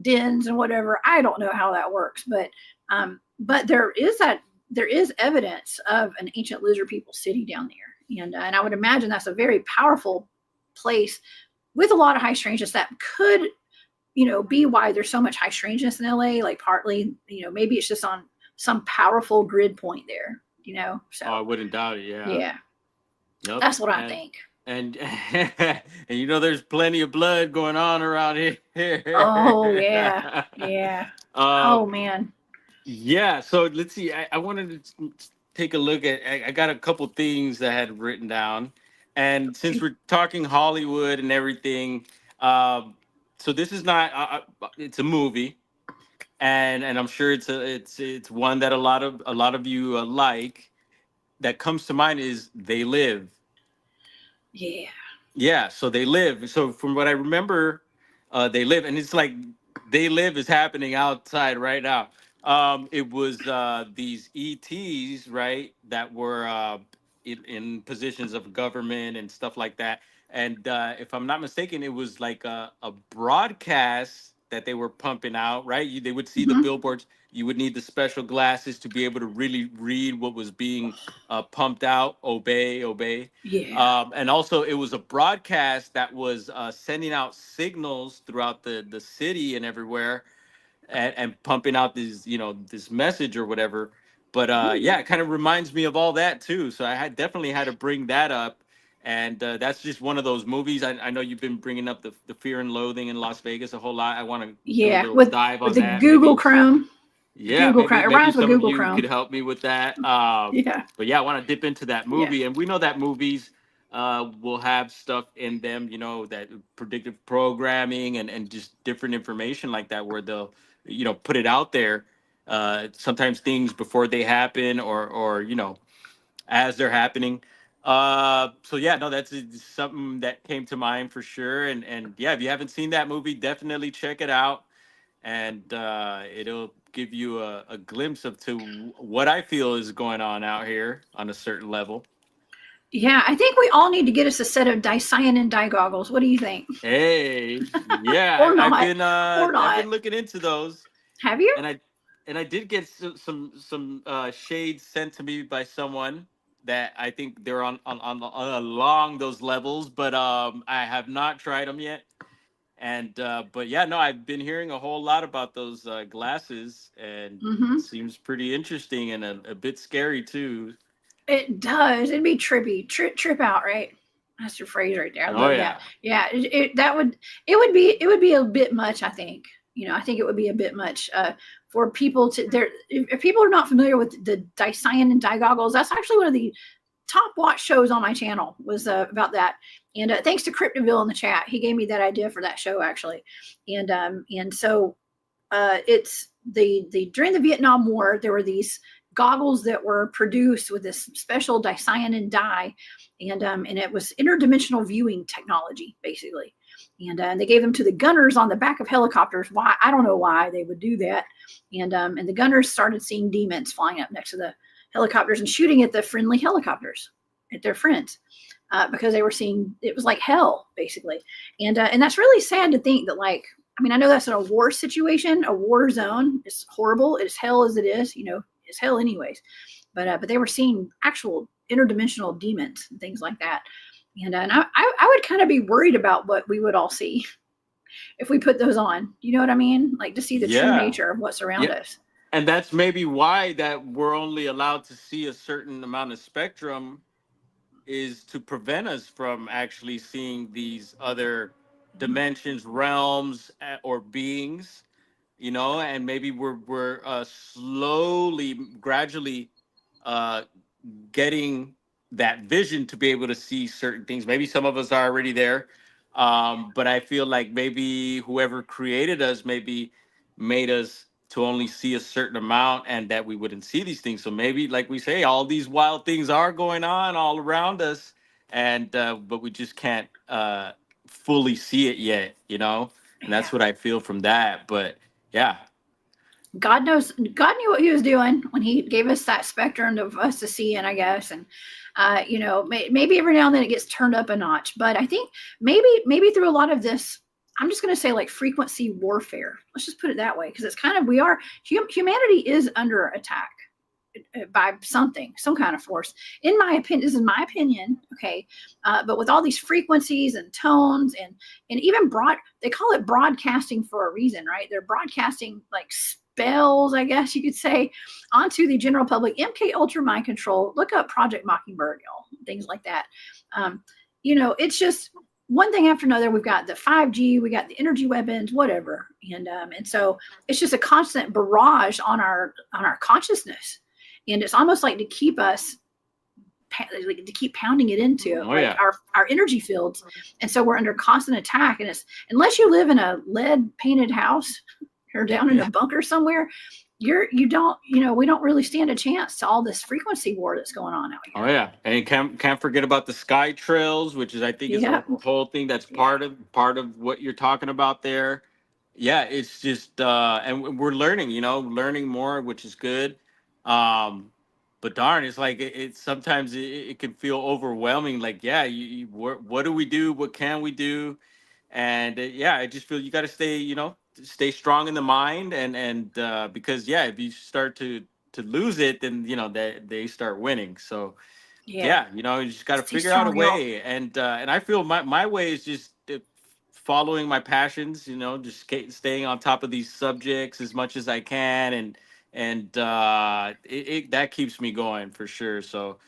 dens and whatever. I don't know how that works, but there is evidence of an ancient lizard people city down there, and I would imagine that's a very powerful place with a lot of high strangeness that could, be why there's so much high strangeness in LA. Like partly, maybe it's just on some powerful grid point there, so. Oh, I wouldn't doubt it. Yeah. Yep. That's what I think. And there's plenty of blood going on around here. Oh yeah. Yeah. Oh man. Yeah. So let's see. I wanted to take a look at. I got a couple things that I had written down, and since we're talking Hollywood and everything, so this is not. It's a movie, and I'm sure it's one that a lot of you like. That comes to mind is They Live. Yeah. Yeah, so They Live. So from what I remember, They Live, and it's like They Live is happening outside right now. It was these ETs, right, that were in positions of government and stuff like that. And if I'm not mistaken, it was like a broadcast that they were pumping out, right? They would see the billboards. You would need the special glasses to be able to really read what was being pumped out. Obey, obey. Yeah. And also, it was a broadcast that was sending out signals throughout the city and everywhere, and pumping out this message or whatever. But yeah, it kind of reminds me of all that too. So definitely had to bring that up. And that's just one of those movies. I know you've been bringing up the Fear and Loathing in Las Vegas a whole lot. I want to do a little dive on the that. Google Chrome. Yeah, Google Chrome. It rhymes with some Google of you Chrome. could help me with that. Yeah. But yeah, I want to dip into that movie, and we know that movies will have stuff in them, that predictive programming and just different information like that, where they'll, put it out there. Sometimes things before they happen, or as they're happening. So yeah, no, that's something that came to mind for sure. And yeah, if you haven't seen that movie, definitely check it out, and it'll give you a glimpse of to what I feel is going on out here on a certain level. Yeah, I think we all need to get us a set of cyanin dye goggles. What do you think? Hey, yeah, Or not. I've been looking into those. Have you? And I did get some shades sent to me by someone that I think they're on along those levels, but I have not tried them yet. And but yeah, no, I've been hearing a whole lot about those glasses, and it seems pretty interesting and a bit scary too. It does. It'd be trippy, trip out, right? That's your phrase right there. I love that. Yeah, it would be a bit much. I think. I think it would be a bit much for people to there. If people are not familiar with the cyanin dye goggles, that's actually one of the top watch shows on my channel was about that. And thanks to Cryptid in the chat, he gave me that idea for that show actually. And so it's the during the Vietnam War, there were these goggles that were produced with this special cyanin dye, and it was interdimensional viewing technology basically. And they gave them to the gunners on the back of helicopters. Why? I don't know why they would do that. And the gunners started seeing demons flying up next to the helicopters and shooting at the friendly helicopters, at their friends, because they were seeing it was like hell basically. And that's really sad to think that, like, I mean, I know that's in a war situation, a war zone. It's horrible. It's hell as it is, it's hell anyways. But they were seeing actual interdimensional demons and things like that. And I would kind of be worried about what we would all see if we put those on. You know what I mean? Like to see the true nature of what's around us. And that's maybe why that we're only allowed to see a certain amount of spectrum, is to prevent us from actually seeing these other dimensions, realms, or beings, and maybe we're slowly, gradually getting that vision to be able to see certain things. Maybe some of us are already there, but I feel like maybe whoever created us maybe made us to only see a certain amount, and that we wouldn't see these things. So maybe, like we say, all these wild things are going on all around us, and but we just can't fully see it yet, and that's what I feel from that. But yeah, God knew what he was doing when he gave us that spectrum of us to see in, I guess. And maybe every now and then it gets turned up a notch, but I think maybe through a lot of this, I'm just going to say like frequency warfare. Let's just put it that way, because it's kind of, humanity is under attack. by something, some kind of force. In my opinion, this is my opinion, okay. But with all these frequencies and tones and even they call it broadcasting for a reason, right? They're broadcasting like spells, I guess you could say, onto the general public. MK Ultra mind control. Look up Project Mockingbird, y'all. Things like that. It's just one thing after another. We've got the 5G, we got the energy weapons, whatever, and so it's just a constant barrage on our consciousness. And it's almost like to keep us, to keep pounding it into our energy fields. And so we're under constant attack. And it's, unless you live in a lead painted house or down in a bunker somewhere, we don't really stand a chance to all this frequency war that's going on out here. Oh yeah, and you can't forget about the sky trails, which is, I think, is a whole thing that's part of what you're talking about there. Yeah, it's just and we're learning more, which is good. But darn, it's like it sometimes it can feel overwhelming. Like, what do we do? What can we do? And I just feel you got to stay strong in the mind, and because if you start to lose it, then they start winning. So you just got to figure out a way. And I feel my way is just following my passions. Just staying on top of these subjects as much as I can, and that keeps me going for sure. So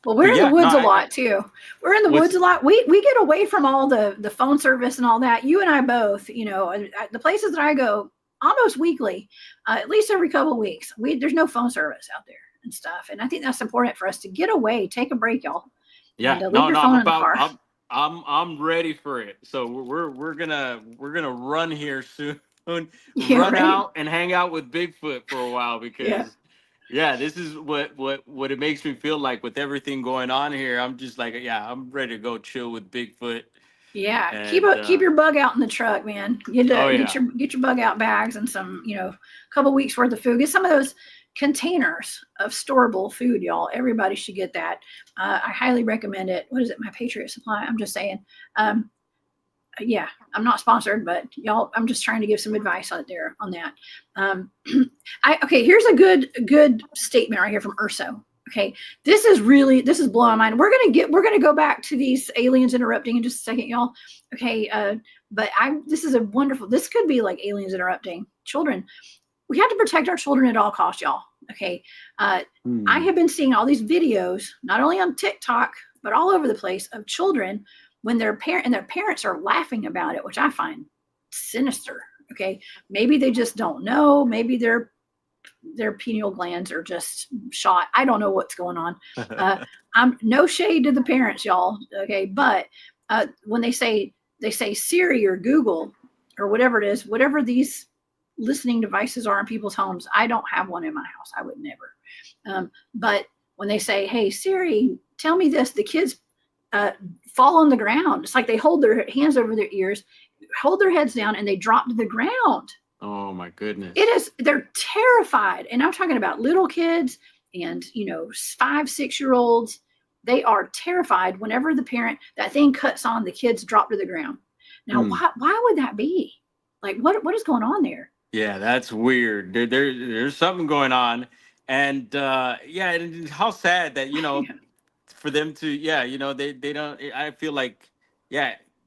well, we're in the woods a lot too. We're in the woods a lot. We get away from all the phone service and all that. You and I both, the places that I go almost weekly, at least every couple of weeks, there's no phone service out there and stuff. And I think that's important for us to get away, take a break, y'all. Yeah, and, leave your phone in the car. I'm ready for it. So we're gonna run here soon. Run out and hang out with Bigfoot for a while, because this is what it makes me feel like with everything going on here. I'm just like, I'm ready to go chill with Bigfoot. Yeah, and keep your bug out in the truck, man. Get your bug out bags and some, couple weeks worth of food. Get some of those containers of storable food, y'all. Everybody should get that. I highly recommend it. What is it? My Patriot Supply. I'm just saying. I'm not sponsored, but y'all, I'm just trying to give some advice out there on that. Here's a good statement right here from Urso. Okay, this is blowing my mind. We're gonna go back to these aliens interrupting in just a second, y'all. Okay, but this could be like aliens interrupting children. We have to protect our children at all costs, y'all. Okay, I have been seeing all these videos, not only on TikTok but all over the place, of children when their parents are laughing about it, which I find sinister. Okay, maybe they just don't know. Maybe their pineal glands are just shot. I don't know what's going on. I'm no shade to the parents, y'all. Okay, but when they say Siri or Google or whatever it is, whatever these listening devices are in people's homes, I don't have one in my house. I would never. But when they say, "Hey Siri, tell me this," the kids fall on the ground. It's like they hold their hands over their ears, hold their heads down, and they drop to the ground. Oh my goodness. They're terrified. And I'm talking about little kids and 5-6-year-olds. They are terrified whenever that thing cuts on, the kids drop to the ground. Now, why would that be? Like, what is going on there? Yeah, that's weird. There's something going on. And and how sad that, for them to, they don't, I feel like,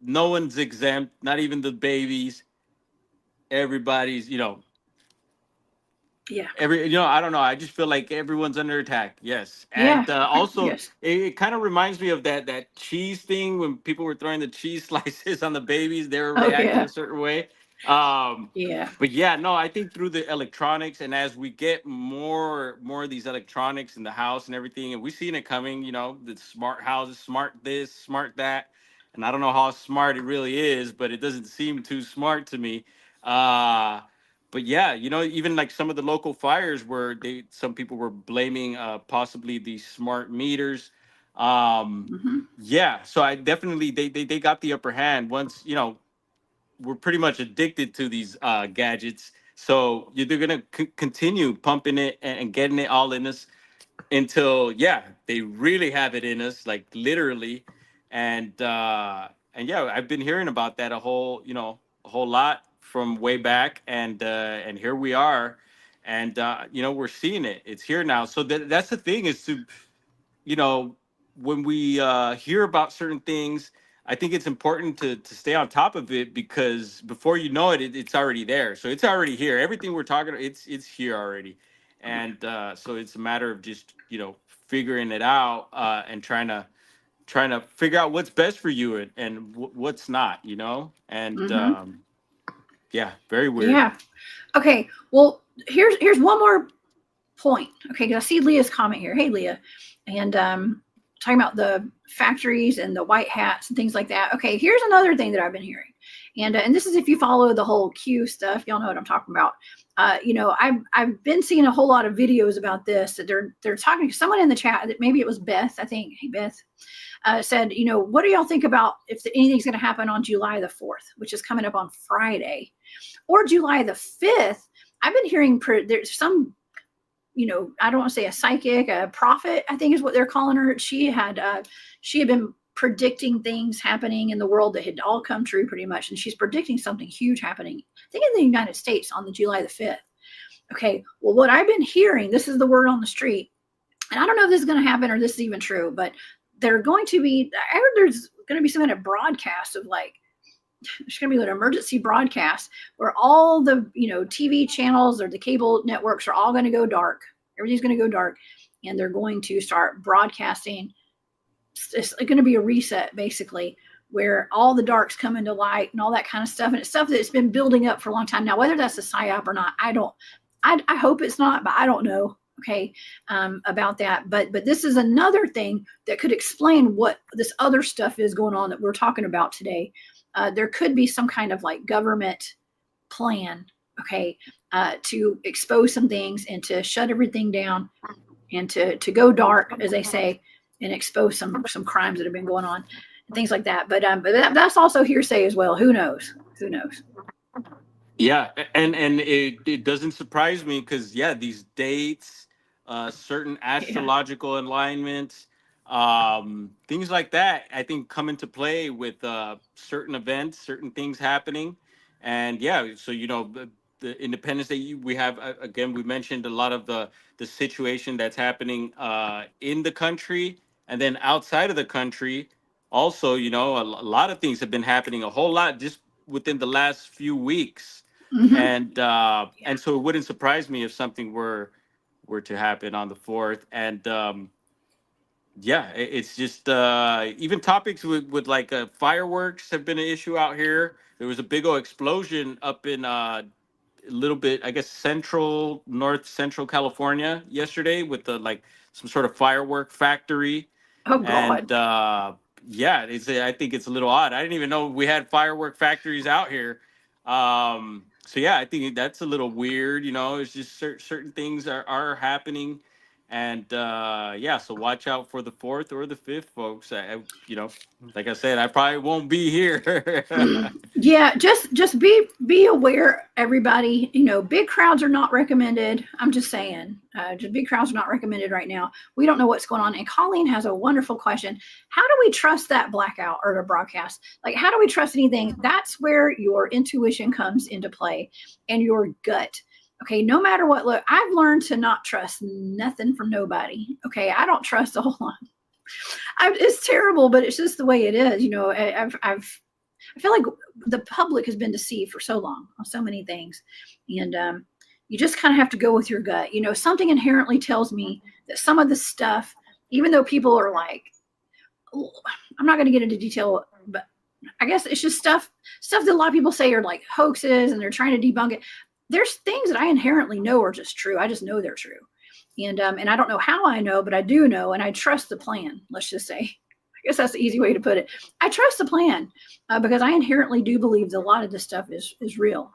no one's exempt, not even the babies. Everybody's, I don't know. I just feel like everyone's under attack. Yes. And also, it kind of reminds me of that cheese thing when people were throwing the cheese slices on the babies. They were reacting a certain way. But I think through the electronics, and as we get more of these electronics in the house and everything, and we've seen it coming, the smart houses, smart this, smart that. And I don't know how smart it really is, but it doesn't seem too smart to me. But even like some of the local fires where some people were blaming possibly these smart meters. So I definitely, they got the upper hand once, we're pretty much addicted to these gadgets. So they're going to continue pumping it and getting it all in us until, they really have it in us, like literally. And I've been hearing about that a whole lot from way back, and here we are. And we're seeing it. It's here now. So that's the thing, is to, when we hear about certain things, I think it's important to stay on top of it, because before you know it, it's already there. So it's already here. Everything we're talking about, it's here already. And so it's a matter of just, figuring it out, and trying to figure out what's best for you, and what's not, and yeah, very weird. Yeah. Okay. Well, here's one more point. Okay, because I see Leah's comment here. Hey, Leah, and talking about the factories and the white hats and things like that. Okay, here's another thing that I've been hearing, and this is if you follow the whole Q stuff, y'all know what I'm talking about. I've been seeing a whole lot of videos about this, that they're talking to someone in the chat, that maybe it was Beth, I think. Hey, Beth. Said, what do y'all think about if anything's going to happen on July the 4th, which is coming up on Friday, or July the 5th? I've been hearing there's some, I don't want to say a psychic, a prophet, I think is what they're calling her. She had been predicting things happening in the world that had all come true pretty much. And she's predicting something huge happening, I think, in the United States on the July the 5th. Okay. Well, what I've been hearing, this is the word on the street, and I don't know if this is going to happen or this is even true, but they're going to be, I heard there's going to be some kind of broadcast of there's going to be an emergency broadcast where all the, TV channels or the cable networks are all going to go dark. Everything's going to go dark, and they're going to start broadcasting. It's going to be a reset, basically, where all the darks come into light and all that kind of stuff. And it's stuff that's been building up for a long time. Now, whether that's a psyop or not, I hope it's not, but I don't know. Okay, about that. But this is another thing that could explain what this other stuff is going on that we're talking about today. There could be some kind of government plan, okay, to expose some things and to shut everything down and to go dark, as they say, and expose some crimes that have been going on and things like that. But that's also hearsay as well. Who knows? Who knows? Yeah, and it doesn't surprise me, because these dates, certain astrological alignments, things like that, I think come into play with certain events, certain things happening. And so the Independence Day, we have, again, we mentioned a lot of the situation that's happening in the country, and then outside of the country also. A lot of things have been happening, a whole lot, just within the last few weeks. Mm-hmm. And so it wouldn't surprise me if something were to happen on the 4th. And it's just even topics with fireworks have been an issue out here. There was a big old explosion up in a little bit, I guess, north central California yesterday, with some sort of firework factory. Oh, God. And I think it's a little odd. I didn't even know we had firework factories out here. So I think that's a little weird. It's just certain things are happening. And so watch out for the 4th or the 5th, folks. Like I said, I probably won't be here. Yeah, just be aware, everybody. Big crowds are not recommended. I'm just saying, just big crowds are not recommended right now. We don't know what's going on. And Colleen has a wonderful question. How do we trust that blackout or the broadcast? How do we trust anything? That's where your intuition comes into play, and your gut. Okay, no matter what. Look, I've learned to not trust nothing from nobody. Okay, I don't trust a whole lot. It's terrible, but it's just the way it is. I feel like the public has been deceived for so long on so many things, and you just kind of have to go with your gut. Something inherently tells me that some of the stuff, even though people are I'm not going to get into detail, but I guess it's just stuff that a lot of people say are hoaxes, and they're trying to debunk it. There's things that I inherently know are just true. I just know they're true. And I don't know how I know, but I do know, and I trust the plan. Let's just say, I guess that's the easy way to put it. I trust the plan because I inherently do believe that a lot of this stuff is real,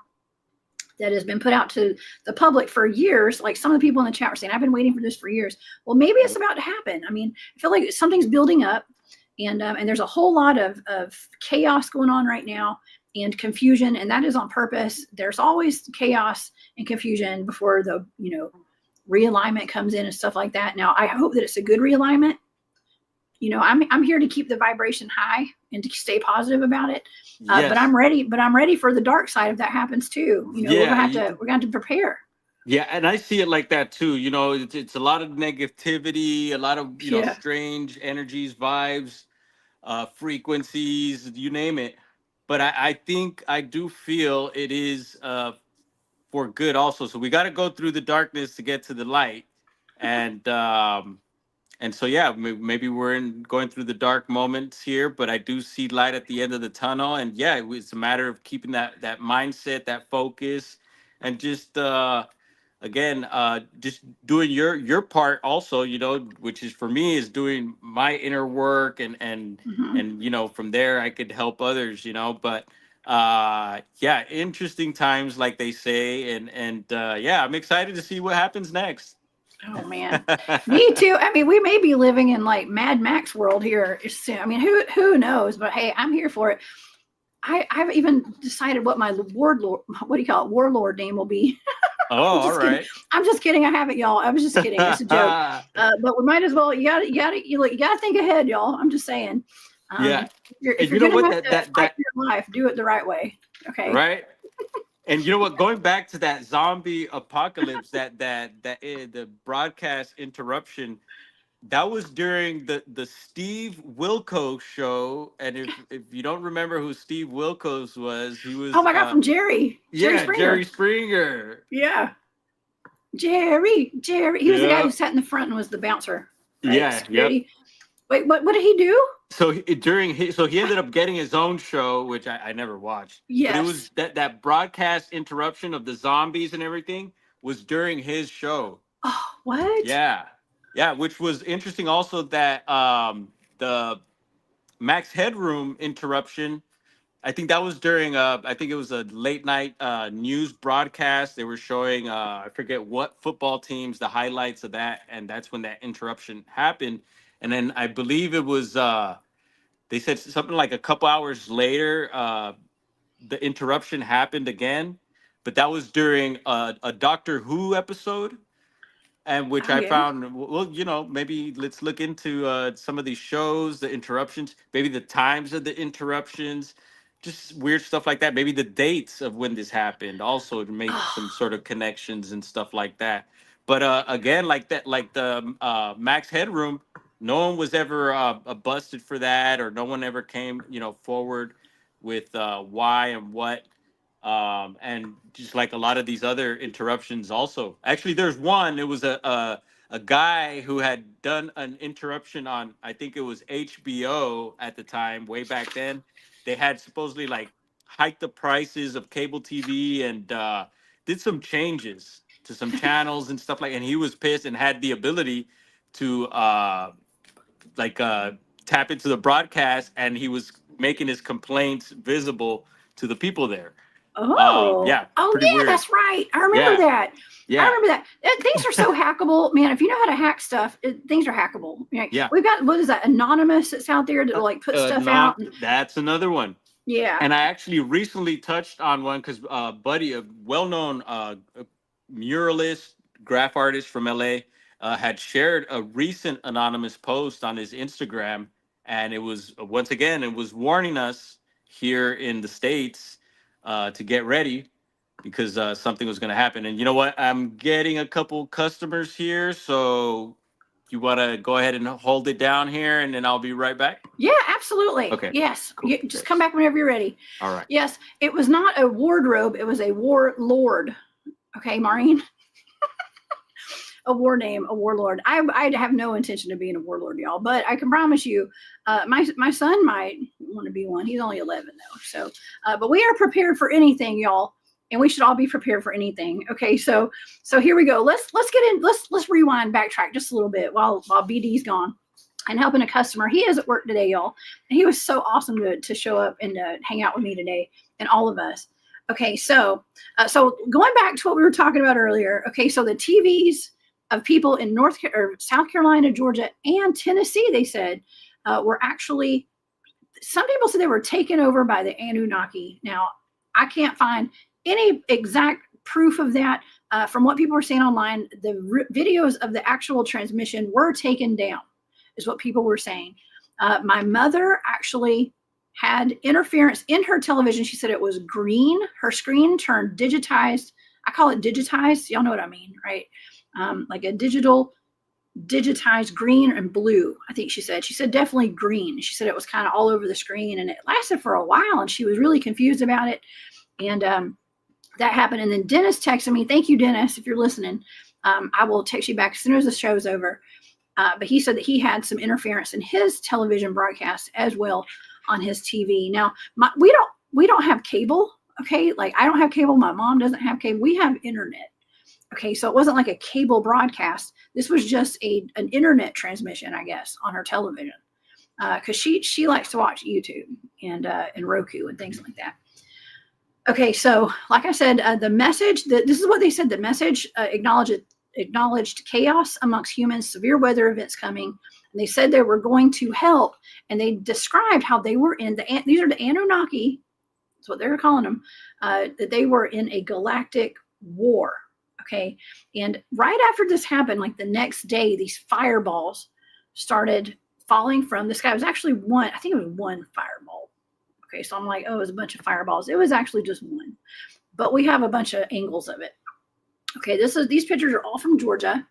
that has been put out to the public for years. Like some of the people in the chat were saying, I've been waiting for this for years. Well, maybe it's about to happen. I mean, I feel like something's building up, and there's a whole lot of chaos going on right now, and confusion, and that is on purpose. There's always chaos and confusion before the realignment comes in and stuff like that. Now, I hope that it's a good realignment. I'm here to keep the vibration high and to stay positive about it. Yes. But I'm ready for the dark side if that happens too. We're gonna have to prepare. Yeah, and I see it like that too. It's a lot of negativity, a lot of Yeah. strange energies, vibes, frequencies, you name it. But I think I do feel it is for good also. So we got to go through the darkness to get to the light, and so yeah, maybe we're going through the dark moments here, but I do see light at the end of the tunnel. And yeah, it's a matter of keeping that mindset, that focus, and just again, just doing your part also, which is for me is doing my inner work, Hmm. and from there I could help others, but yeah, interesting times, like they say, and yeah, I'm excited to see what happens next. Oh man, me too. I mean, we may be living in like Mad Max world here soon. I mean, who knows? But hey, I'm here for it. I've even decided what my warlord, what do you call it, warlord name will be. Oh, I'm all just kidding. right. I'm just kidding. I haven't, y'all. I was just kidding. It's a joke. But we might as well. You gotta think ahead, y'all. I'm just saying. Yeah, If and you're you know gonna what, have to fight for your life, do it the right way. Okay. right? And you know what? Going back to that zombie apocalypse, the broadcast interruption, that was during the Steve Wilkos show. And if you don't remember who Steve Wilkos was, he Oh was my God, from Jerry Jerry Springer. Springer. Yeah, Jerry. He was the guy Yeah, who sat in the front and was the bouncer, right? yeah, yep. Security. Wait, what did he do? So he ended up getting his own show, which I never watched. But it was Yes. that broadcast interruption of the zombies and everything was during his show. Oh, what? Yeah. Yeah, which was interesting also that the Max Headroom interruption, I think that was during I think it was a late night news broadcast. They were showing I forget what football teams, the highlights of that, and that's when that interruption happened. And then I believe it was they said something like a couple hours later the interruption happened again, but that was during a Doctor Who episode, and which Oh I yeah. found, well, maybe let's look into some of these shows, the interruptions, maybe the times of the interruptions, just weird stuff like that. Maybe the dates of when this happened also to make some Oh, sort of connections and stuff like that. But again, like that, like the Max Headroom, no one was ever busted for that, or no one ever came, forward with why and what, and just like a lot of these other interruptions also. Actually, there's one, it was a guy who had done an interruption on, I think it was HBO at the time, way back then. They had supposedly like hiked the prices of cable TV, and did some changes to some channels and stuff, like, and he was pissed and had the ability to like tap into the broadcast, and he was making his complaints visible to the people there. oh, Yeah, oh pretty yeah, weird. that's right. I remember Yeah, that. I yeah, remember that. Things are so hackable, man. If you know how to hack stuff, things are hackable. Like, yeah. we've got, what is that, Anonymous that's out there that will like put stuff out. Not And That's another one. yeah. And I actually recently touched on one because Buddy, a well-known muralist, graph artist from LA, had shared a recent anonymous post on his Instagram, and it was once again it was warning us here in the States to get ready because something was going to happen. And you know what? I'm getting a couple customers here, so you want to go ahead and hold it down here, and then I'll be right back. Yeah, absolutely. Okay, Yes. cool. Just come back whenever you're ready. All right. Yes. It was not a wardrobe, it was a warlord. Okay, Maureen. A war name, a warlord. I have no intention of being a warlord, y'all, but I can promise you, my son might want to be one. He's only 11 though, so but we are prepared for anything, y'all, and we should all be prepared for anything. Okay, so here we go. Let's get in. Let's rewind, backtrack just a little bit while BD's gone and helping a customer. He is at work today, y'all, and he was so awesome to show up and to hang out with me today and all of us. Okay, so going back to what we were talking about earlier. Okay, so the TVs of people in South Carolina, Georgia, and Tennessee, they said, were actually, some people said they were taken over by the Anunnaki. Now, I can't find any exact proof of that. From what people were saying online, the videos of the actual transmission were taken down, is what people were saying. My mother actually had interference in her television. She said it was green. Her screen turned digitized. I call it digitized. Y'all know what I mean, right? Like a digitized green and blue. I think she said definitely green. She said it was kind of all over the screen, and it lasted for a while, and she was really confused about it. And that happened. And then Dennis texted me. Thank you, Dennis, if you're listening. I will text you back as soon as the show's over. But he said that he had some interference in his television broadcast as well on his TV. Now, we don't have cable. Okay, like I don't have cable. My mom doesn't have cable. We have internet. Okay, so it wasn't like a cable broadcast. This was just an internet transmission, I guess, on her television, because she likes to watch YouTube and Roku and things like that. Okay, so like I said, the message this is what they said. The message acknowledged chaos amongst humans, severe weather events coming, and they said they were going to help. And they described how they were these are the Anunnaki. That's what they were calling them. That they were in a galactic war. Okay. And right after this happened, like the next day, these fireballs started falling from the sky. It was actually one, I think it was one fireball. Okay. So I'm like, oh, it was a bunch of fireballs. It was actually just one, but we have a bunch of angles of it. Okay. These pictures are all from Georgia.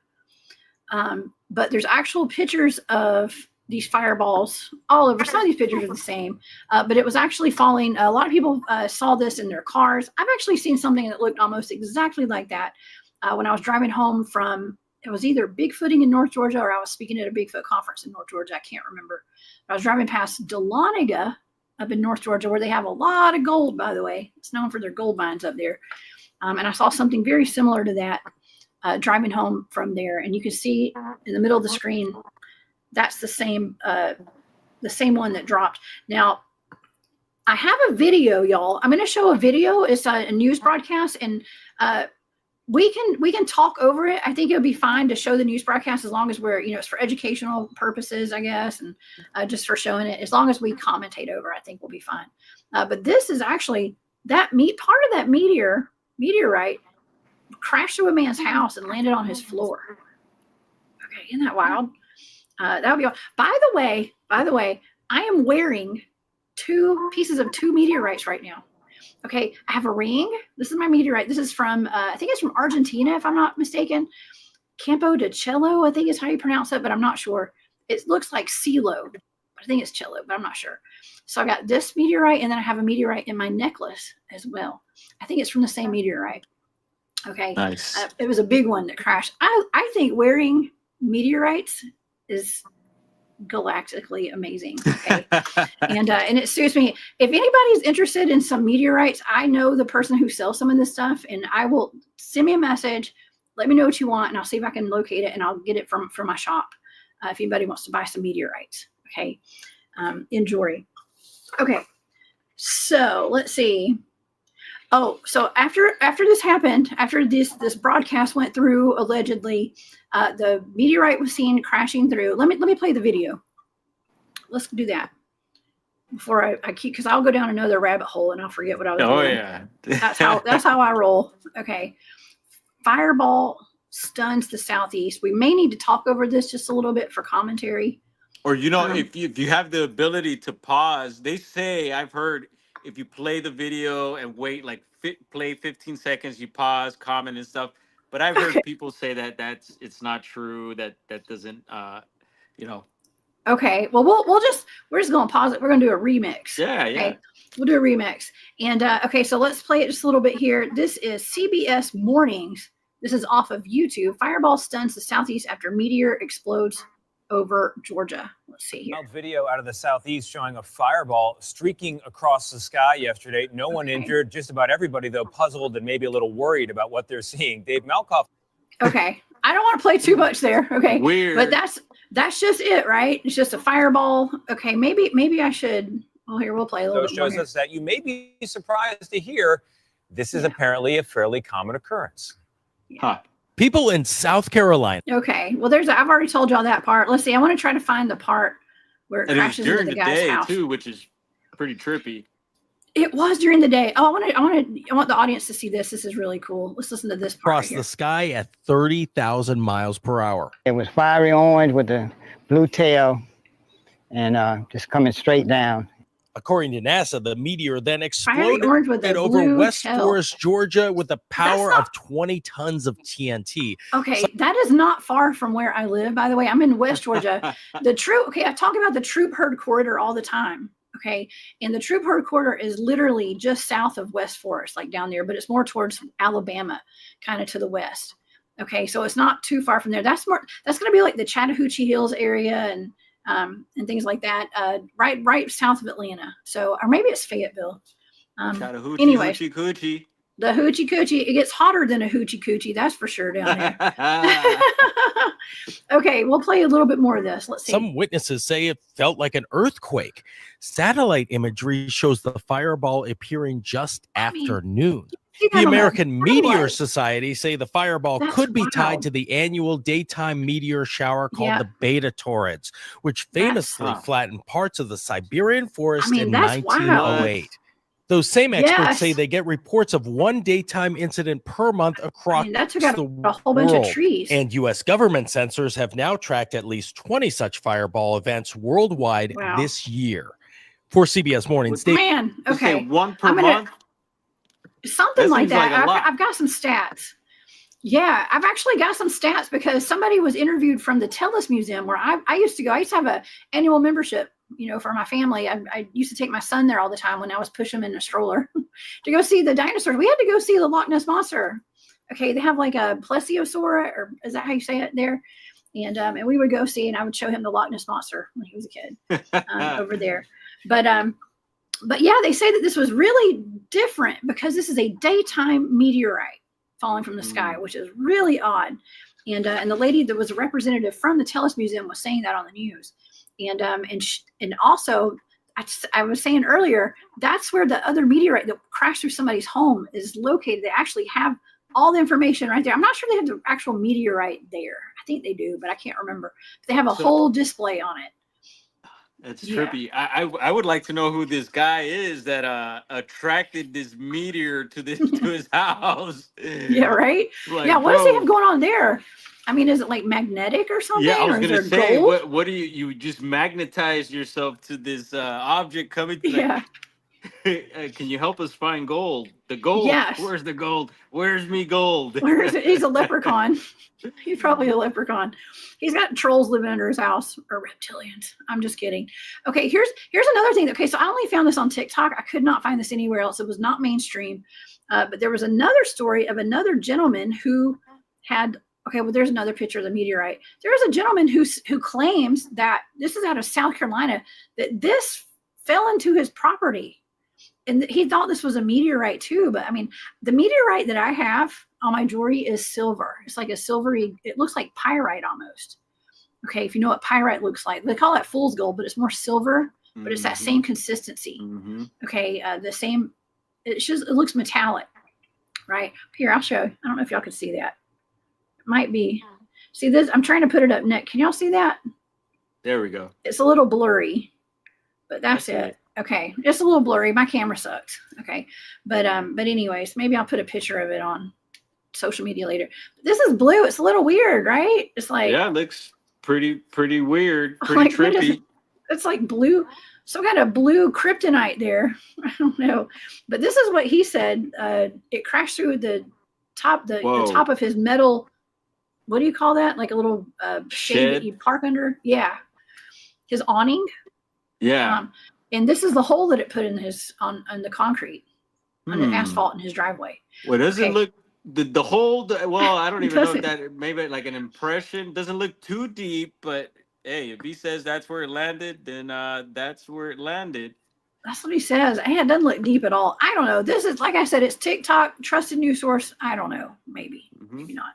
But there's actual pictures of these fireballs all over. Some of these pictures are the same, but it was actually falling. A lot of people saw this in their cars. I've actually seen something that looked almost exactly like that. When I was driving home from, it was either Bigfooting in North Georgia or I was speaking at a Bigfoot conference in North Georgia. I can't remember. I was driving past Dahlonega up in North Georgia, where they have a lot of gold, by the way. It's known for their gold mines up there. And I saw something very similar to that driving home from there. And you can see in the middle of the screen, that's the same one that dropped. Now, I have a video, y'all. I'm going to show a video. It's a news broadcast, and we can talk over it. I think it would be fine to show the news broadcast as long as we're, it's for educational purposes, I guess, and just for showing it. As long as we commentate over, I think we'll be fine. But this is actually part of that meteorite crashed through a man's house and landed on his floor. Okay, isn't that wild? That would be all. By the way, I am wearing two meteorites right now. Okay, I have a ring. This is my meteorite. This is from, I think it's from Argentina, if I'm not mistaken. Campo de Cello, I think is how you pronounce it, but I'm not sure. It looks like Celo. I think it's cello, but I'm not sure. So I got this meteorite, and then I have a meteorite in my necklace as well. I think it's from the same meteorite. Okay. Nice. It was a big one that crashed. I think wearing meteorites is galactically amazing. Okay. and it suits me. If anybody's interested in some meteorites, I know the person who sells some of this stuff, and I will send me a message. Let me know what you want, and I'll see if I can locate it, and I'll get it from my shop. If anybody wants to buy some meteorites. Okay. Enjoy. Okay. So let's see. Oh, so after this happened, after this broadcast went through, allegedly, the meteorite was seen crashing through. Let me play the video. Let's do that before I keep, because I'll go down another rabbit hole and I'll forget what I was doing. Oh yeah. that's how I roll. Okay. Fireball stuns the southeast. We may need to talk over this just a little bit for commentary. Or if you have the ability to pause, they say, I've heard, if you play the video and wait, play 15 seconds, you pause, comment and stuff. But I've heard people say that it's not true. That doesn't, Okay. Well, we're just going to pause it. We're going to do a remix. Yeah. Okay? Yeah. We'll do a remix. And okay, so let's play it just a little bit here. This is CBS Mornings. This is off of YouTube. Fireball stuns the southeast after meteor explodes over Georgia. Let's see here. Video out of the southeast showing a fireball streaking across the sky yesterday. No one injured. Just about everybody, though, puzzled and maybe a little worried about what they're seeing. Dave Malkoff. Okay. I don't want to play too much there. Okay. Weird. But that's just it, right? It's just a fireball. Okay. Maybe I should. Well, here, we'll play a little bit more. So it shows us that you may be surprised to hear this is apparently a fairly common occurrence. Yeah. Huh. People in South Carolina. Okay. Well, I've already told y'all that part. Let's see. I want to try to find the part where it crashes into the guy's house. Too, which is pretty trippy. It was during the day. Oh, I want the audience to see this. This is really cool. Let's listen to this part. Across the sky at 30,000 miles per hour. It was fiery orange with the blue tail and just coming straight down. According to NASA, the meteor then Fiery exploded orange with a over blue West tail. Forest, Georgia, with a power not- of 20 tons of TNT. Okay, that is not far from where I live, by the way. I'm in West Georgia. I talk about the troop herd corridor all the time. Okay, and the troop herd corridor is literally just south of West Forest, like down there, but it's more towards Alabama, kind of to the west. Okay, so it's not too far from there. That's going to be like the Chattahoochee Hills area and things like that, right south of Atlanta. So, or maybe it's Fayetteville. Chattahoochee, anyways, hoochie coochie. the hoochie coochie, it gets hotter than a hoochie coochie, that's for sure down there. Okay, we'll play a little bit more of this. Let's see. Some witnesses say it felt like an earthquake. Satellite imagery shows the fireball appearing just after noon. The American Meteor Society say the fireball could be tied to the annual daytime meteor shower called the Beta Torrids, which famously flattened parts of the Siberian forest in 1908. Those same experts say they get reports of one daytime incident per month across the whole bunch of trees. And U.S. government sensors have now tracked at least 20 such fireball events worldwide this year. For CBS Mornings, man, okay, one per month. Something like that. I've got some stats. Yeah, I've actually got some stats because somebody was interviewed from the Tellus Museum where I used to go. I used to have an annual membership, for my family. I used to take my son there all the time when I was pushing him in a stroller to go see the dinosaurs. We had to go see the Loch Ness Monster. Okay, they have like a plesiosaur, or is that how you say it there? And we would go see, and I would show him the Loch Ness Monster when he was a kid over there. But yeah, they say that this was really different because this is a daytime meteorite falling from the sky, which is really odd. And the lady that was a representative from the Tellus Museum was saying that on the news. And also, I was saying earlier, that's where the other meteorite that crashed through somebody's home is located. They actually have all the information right there. I'm not sure they have the actual meteorite there. I think they do, but I can't remember. But they have a whole display on it. That's trippy. I would like to know who this guy is that attracted this meteor to his house. Yeah, right? What does he have going on there? I mean, is it like magnetic or something? Yeah, I was going to say, what do you just magnetize yourself to this object coming to can you help us find gold? The gold? Yes. Where's the gold? Where's me gold? Where is it? He's a leprechaun. He's probably a leprechaun. He's got trolls living under his house, or reptilians. I'm just kidding. Okay, here's another thing. Okay, so I only found this on TikTok. I could not find this anywhere else. It was not mainstream. But there was another story of another gentleman who had, there's another picture of the meteorite. There is a gentleman who claims that, this is out of South Carolina, that this fell into his property. And he thought this was a meteorite too, but I mean, the meteorite that I have on my jewelry is silver. It's like a silvery, it looks like pyrite almost. Okay, if you know what pyrite looks like. They call that fool's gold, but it's more silver, but it's that same consistency. Okay, the same, it looks metallic, right? Here, I'll show you. I don't know if y'all can see that. It might be. See this? I'm trying to put it up next. Can y'all see that? There we go. It's a little blurry, but that's it. Okay, just a little blurry. My camera sucks. Okay, but anyways, maybe I'll put a picture of it on social media later. This is blue. It's a little weird, right? It's like, it looks pretty weird, pretty trippy. It's like blue. Some kind of blue kryptonite there. I don't know, but this is what he said. It crashed through the top of his metal. What do you call that? Like a little shade that you park under. Yeah, his awning. Yeah. And this is the hole that it put in on the concrete, on the asphalt in his driveway. Well, doesn't look the hole. Well, I don't even know if that, maybe like an impression. Doesn't look too deep, but hey, if he says that's where it landed, then that's where it landed. That's what he says. Hey, it doesn't look deep at all. I don't know. This is, like I said, it's TikTok, trusted news source. I don't know. Maybe not.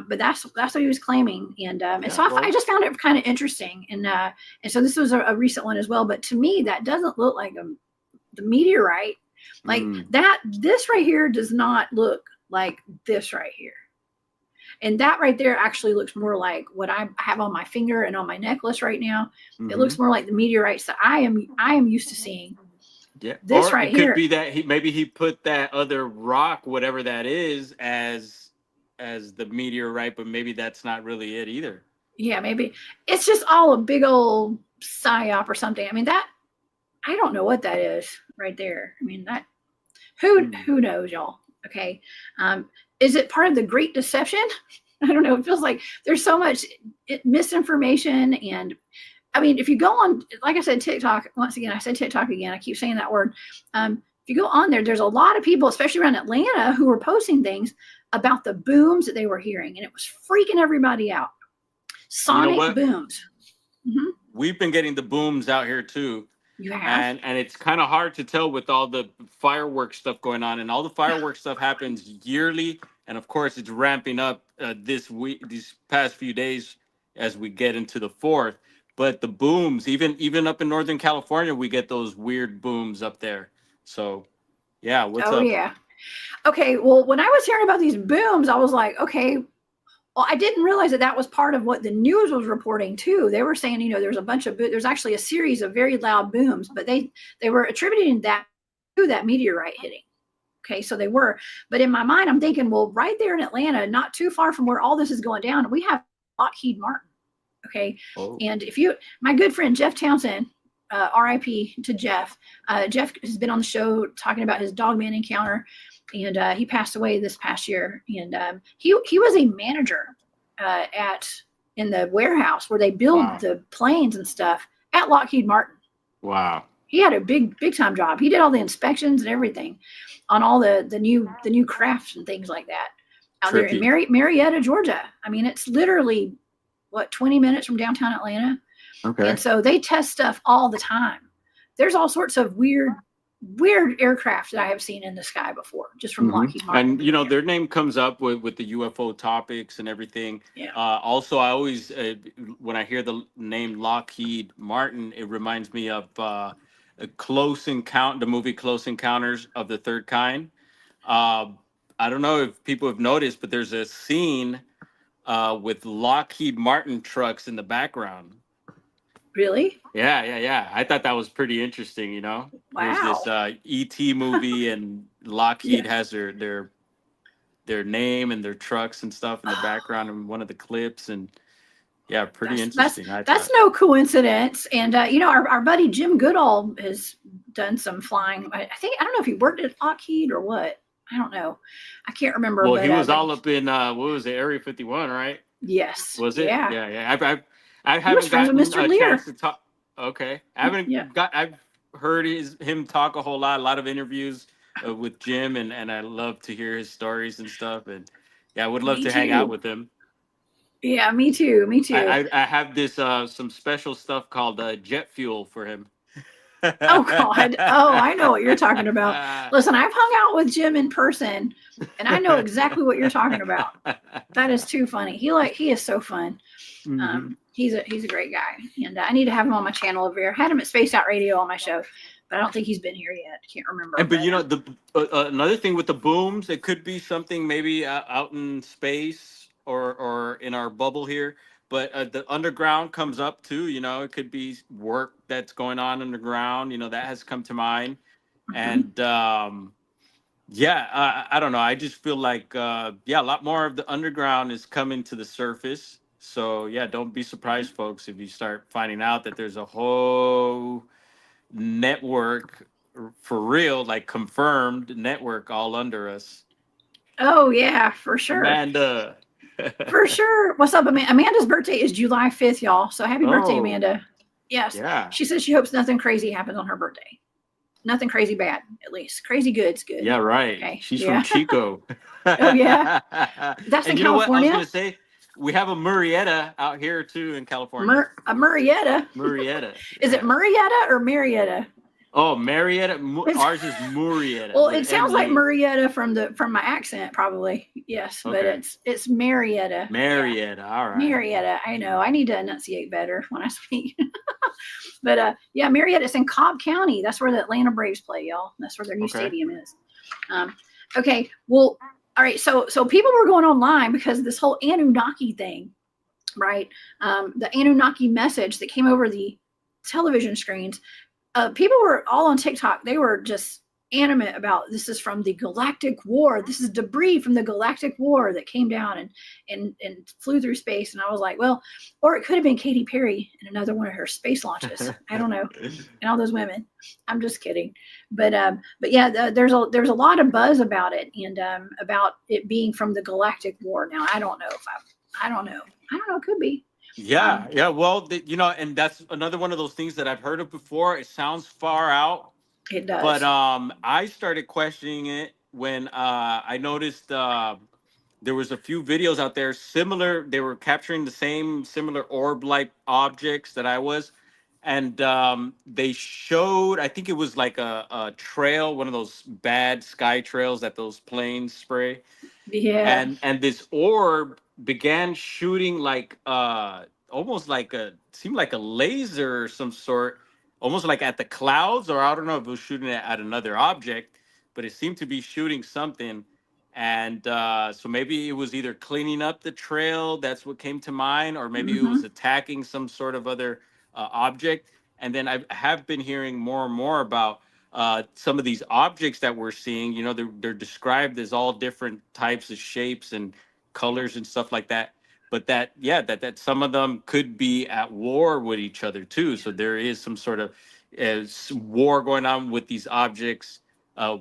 But that's what he was claiming, and so I just found it kind of interesting, and so this was a recent one as well. But to me, that doesn't look like the meteorite, like that. This right here does not look like this right here, and that right there actually looks more like what I have on my finger and on my necklace right now. It looks more like the meteorites that I am used to seeing. Yeah, this or right it here could be that he put that other rock, whatever that is, as the meteorite, but maybe that's not really it either. Yeah, maybe it's just all a big old psyop or something. I mean, I don't know what that is right there. I mean, that who knows, y'all? Okay. Is it part of the Great Deception? I don't know. It feels like there's so much misinformation. And I mean, if you go on, like I said, TikTok, once again, I said TikTok again, I keep saying that word. If you go on there, there's a lot of people, especially around Atlanta, who were posting things about the booms that they were hearing. And it was freaking everybody out. Sonic booms. Mm-hmm. We've been getting the booms out here too. You have? And it's kind of hard to tell with all the fireworks stuff going on, and all the fireworks stuff happens yearly, and of course it's ramping up this week, these past few days, as we get into the 4th. But the booms, even up in Northern California, we get those weird booms up there. So, yeah, what's up? Oh yeah. Okay. Well, when I was hearing about these booms, I was like, okay. Well, I didn't realize that was part of what the news was reporting too. They were saying, you know, there's a bunch of there's actually a series of very loud booms, but they were attributing that to that meteorite hitting. Okay, so they were. But in my mind, I'm thinking, well, right there in Atlanta, not too far from where all this is going down, we have Lockheed Martin. Okay, and my good friend Jeff Townsend, R.I.P. to Jeff. Jeff has been on the show talking about his dogman encounter. And he passed away this past year. And he was a manager in the warehouse where they build the planes and stuff at Lockheed Martin. Wow. He had a big time job. He did all the inspections and everything on all the new crafts and things like that out there in Marietta, Georgia. I mean, it's literally 20 minutes from downtown Atlanta. Okay. And so they test stuff all the time. There's all sorts of weird aircraft that I have seen in the sky before, just from Lockheed Martin. And, you know, their name comes up with the UFO topics and everything. Yeah. Also, I always, when I hear the name Lockheed Martin, it reminds me of the movie Close Encounters of the Third Kind. I don't know if people have noticed, but there's a scene with Lockheed Martin trucks in the background. Really? Yeah. I thought that was pretty interesting, you know? Wow. There's this E.T. movie, and Lockheed has their name and their trucks and stuff in the background in one of the clips. And yeah, pretty interesting. That's no coincidence. And, you know, our buddy Jim Goodall has done some flying. I don't know if he worked at Lockheed or what. I don't know. I can't remember. Well, he was all up in, what was it, Area 51, right? Yes. Was it? Yeah. I haven't gotten Mr. a Lear. chance to talk. Okay, I've heard him talk a lot of interviews with Jim, and I love to hear his stories and stuff. And yeah, I would love to hang out with him. Yeah, me too. I have this some special stuff called jet fuel for him. Oh God! Oh, I know what you're talking about. Listen, I've hung out with Jim in person, and I know exactly what you're talking about. That is too funny. He is so fun. Mm-hmm. He's a great guy, and I need to have him on my channel over here. I had him at Space Out Radio on my show, but I don't think he's been here yet. I can't remember. But you know, the another thing with the booms, it could be something maybe out in space or in our bubble here. But the underground comes up too. You know, it could be work that's going on underground. You know, that has come to mind. And I don't know. I just feel like a lot more of the underground is coming to the surface. So yeah, don't be surprised, folks, if you start finding out that there's a whole network for real, like confirmed network all under us. Oh yeah, for sure. Amanda. For sure. What's up, Amanda? Amanda's birthday is July 5th, y'all. So happy birthday, Amanda. Yes. Yeah. She says she hopes nothing crazy happens on her birthday. Nothing crazy bad, at least. Crazy good's good. Yeah, right. Okay. She's from Chico. Oh yeah. That's in California. Know what I was gonna say? We have a Murrieta out here too in California. A Murrieta. Murrieta. Is it Murrieta or Marietta? Oh, Marietta. Ours is Murrieta. Well, it sounds like Marietta from my accent, probably. Yes, okay. But it's Marietta. Marietta. Yeah. All right. Marietta. I know. I need to enunciate better when I speak. But Marietta. It's in Cobb County. That's where the Atlanta Braves play, y'all. That's where their new stadium is. Okay. Well. All right, so people were going online because of this whole Anunnaki thing, right? The Anunnaki message that came over the television screens. People were all on TikTok. They were just animate about this is from the Galactic War. This is debris from the Galactic War that came down and flew through space. And I was like, well, or it could have been Katy Perry in another one of her space launches. I don't know. And all those women. I'm just kidding. But yeah, there's a lot of buzz about it and about it being from the Galactic War. Now I don't know if I don't know. It could be. Yeah, yeah. Well, you know, and that's another one of those things that I've heard of before. It sounds far out. It does. But I started questioning it when I noticed there was a few videos out there similar. They were capturing the same similar orb-like objects that I was. And they showed, I think it was like a trail, one of those bad sky trails that those planes spray. Yeah. And this orb began shooting like almost like seemed like a laser or some sort, almost like at the clouds, or I don't know if it was shooting at another object, but it seemed to be shooting something. And so maybe it was either cleaning up the trail, that's what came to mind, or maybe it was attacking some sort of other object. And then I have been hearing more and more about some of these objects that we're seeing. You know, they're described as all different types of shapes and colors and stuff like that. But that some of them could be at war with each other too. So there is some sort of war going on with these objects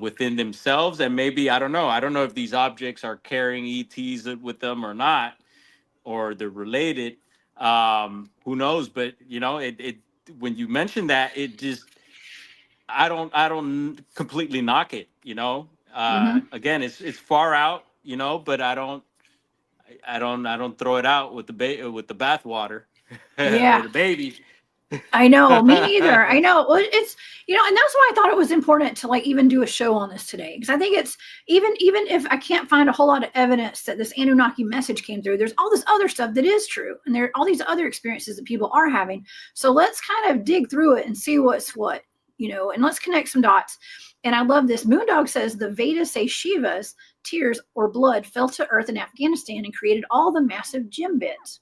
within themselves. And maybe, I don't know if these objects are carrying ETs with them or not, or they're related. Who knows? But you know, it when you mention that, it just, I don't completely knock it, you know. Again, it's far out, you know, but I don't throw it out with the bathwater. Yeah. Or the baby. I know, me neither. I know. Well, it's, you know, and that's why I thought it was important to like even do a show on this today, because I think it's even if I can't find a whole lot of evidence that this Anunnaki message came through, there's all this other stuff that is true, and there are all these other experiences that people are having. So let's kind of dig through it and see what's what, you know, and let's connect some dots. And I love this. Moondog says the Vedas say Shiva's tears or blood fell to earth in Afghanistan and created all the massive gem bits.